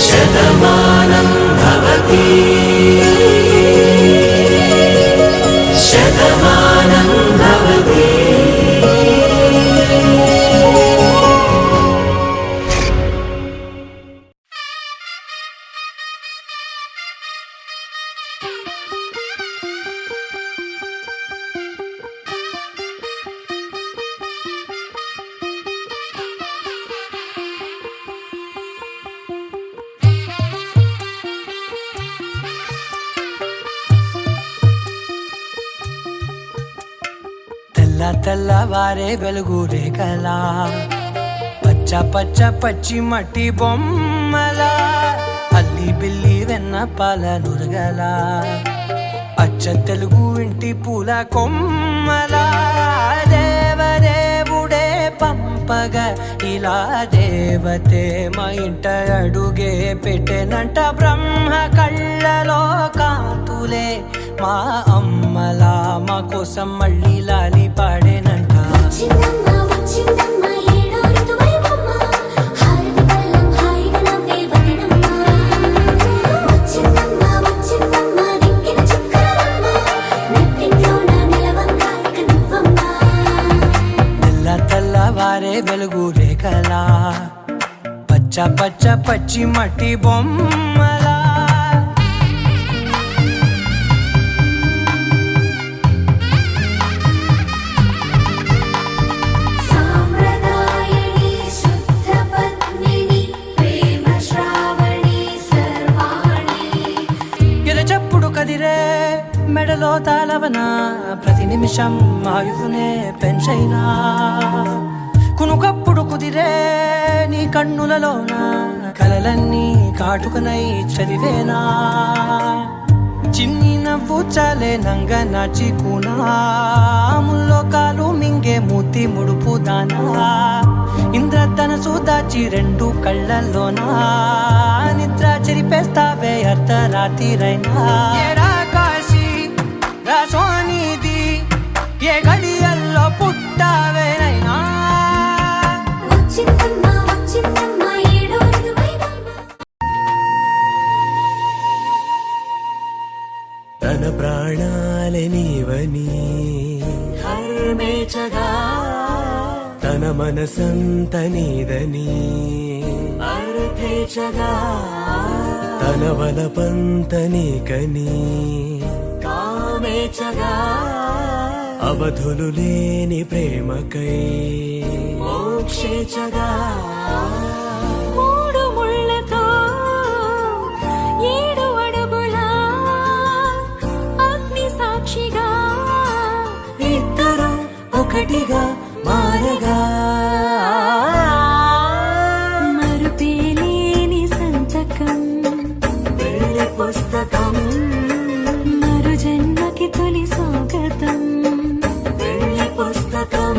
S6: శతమానం భవతి శతమానం భవతి
S1: తెల్లవారే వెలుగు రేఖలా పచ్చ పచ్చ పచ్చి మట్టి బొమ్మలా అల్లి బిల్లి వెన్న పాల నురగలా అచ్చ తెలుగు ఇంటి పూల కొమ్మలా దేవదేవుడ చెప్పగా ఇలా దేవతే మా ఇంట అడుగే పెట్టెనంట. బ్రహ్మ కళ్ళలో కాంతులే మా అమ్మలా మా కోసం మళ్ళీ లాలి పాడేనంట.
S8: వచ్చిందమ్మ వచ్చిందమ్మ ఏడో ఋతువైవమ్మ హారతి పళ్ళం హాయిగా నవ్వే వదినమ్మ. వచ్చిందమ్మ వచ్చిందమ్మ దిక్కిన చుక్కలమ్మ నెట్టింట్లోన నిలవంగా ఇక నువ్వమ్మ.
S1: తెల్ల తెల్లవారే వెలుగు రేఖలా పచ్చ పచ్చ పచ్చి మట్టి బొమ్మలా.
S8: సాంప్రదాయని శుద్ధ పద్మిని ప్రేమ శ్రావణి సర్వాణి.
S1: ఎరచప్పుడు కదిరే మెడలో తాళవన ప్రతి నిమిషం ఆయువునే పెంచైనా. కునుకప్పుడు కుదిరే నీ కన్నులలోన కలలన్నీ కాటుకనై చదివేనా. చిన్ని నవ్వు చాలే నంగ నాచి కూనాముల్లో కాలు మింగే మూతి ముడుపు దానా. ఇంద్రధనసు దాచి రెండు కళ్ళల్లోనా నిద్ర చెరిపేస్తావే అర్ధరాత్రిరైనా. ఏరా కాశీ రా సోనిది ఏ గడియల్లో పుట్టావేనైనా.
S8: వచ్చిందమ్మ వచ్చిందమ్మ ఏడో ఋతువైవమ్మ.
S7: తన ప్రాణాలే నీవని
S1: హర్మేచగా
S7: తన మనసంత నీదని
S1: అర్థేచగా
S7: తన వలపంత నీకని
S1: కామేచగా
S7: అవధులు లేని ప్రేమకై
S1: మోక్షేచగా.
S3: మూడు ముళ్ళతో ఏడు అడుగుల అగ్ని సాక్షిగా
S1: ఇద్దరు ఒకటిగా మారగా.
S3: మరుపేలేని సంతకం
S1: వెళ్ళి పుస్తకం
S3: మరు జన్మకి తొలి స్వాగతం.
S1: వెళ్ళి పుస్తకం.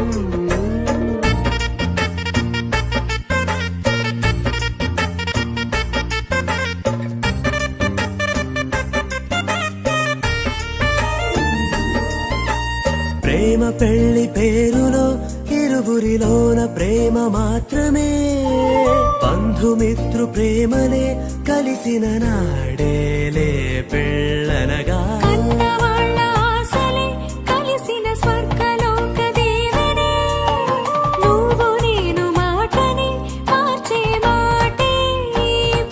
S7: ప్రేమ పెళ్లి పేరులో ఇరువురిలోన ప్రేమ మాత్రమే. బంధుమిత్రు ప్రేమలే కలిసిన నాడేలే పెళ్ళనగా.
S3: కన్నవాళ్ళ ఆశలే కలిసిన స్వర్గలోక దీవెనే. నువ్వు నేను మాటని మార్చే మాటే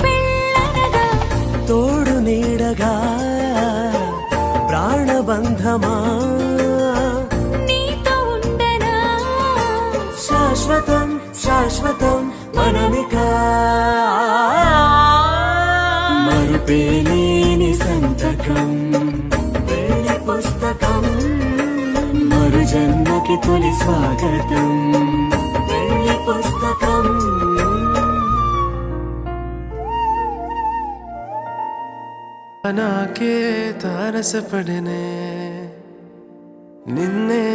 S3: పెళ్ళనగా.
S7: తోడు నీడగా ప్రాణబంధమా
S3: నీతో ఉండనా
S7: శాశ్వతం శాశ్వతం మనమిక. మరుపేలేని సంతకం
S1: వెళ్ళి పుస్తకం
S7: మరు జన్మకి తొలి స్వాగతం.
S1: వెళ్ళి పుస్తకం.
S2: నాకే తారసపడినే నిన్నే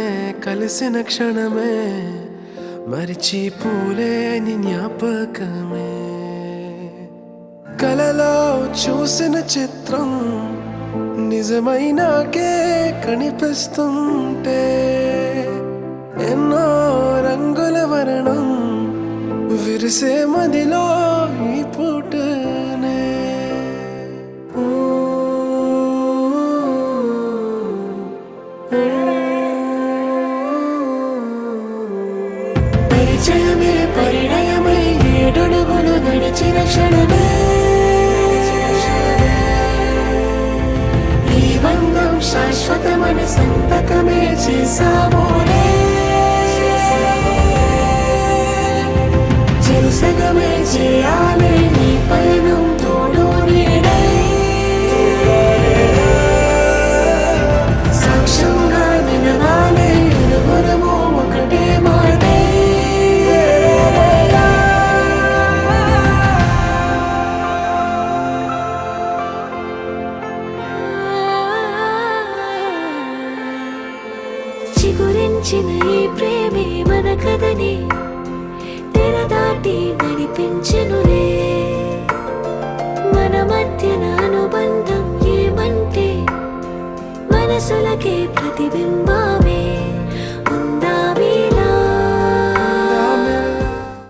S2: కలిసిన క్షణమే మరిచిపోలేని జ్ఞాపకమే. కలలో చూసిన చిత్రం నిజమైనాకే కనిపిస్తుంటే ఎన్నో రంగుల వర్ణం విరిసే మదిలో ఈ పూటనే. పరిచయమే పరిణయమై ఏడడుగులు నడిచిన క్షణమే ఈ బంధం శాశ్వతమని సంతకమే చేసామోలే. చెరుసగమే చేయాలి నీ పయనం తోడు నీడై. సాక్ష్యంగా నిలవాలి ఇరువురము ఒకటే మాటే.
S3: చిగురించిన ఈ ప్రేమే మన కథని
S8: ఒకటి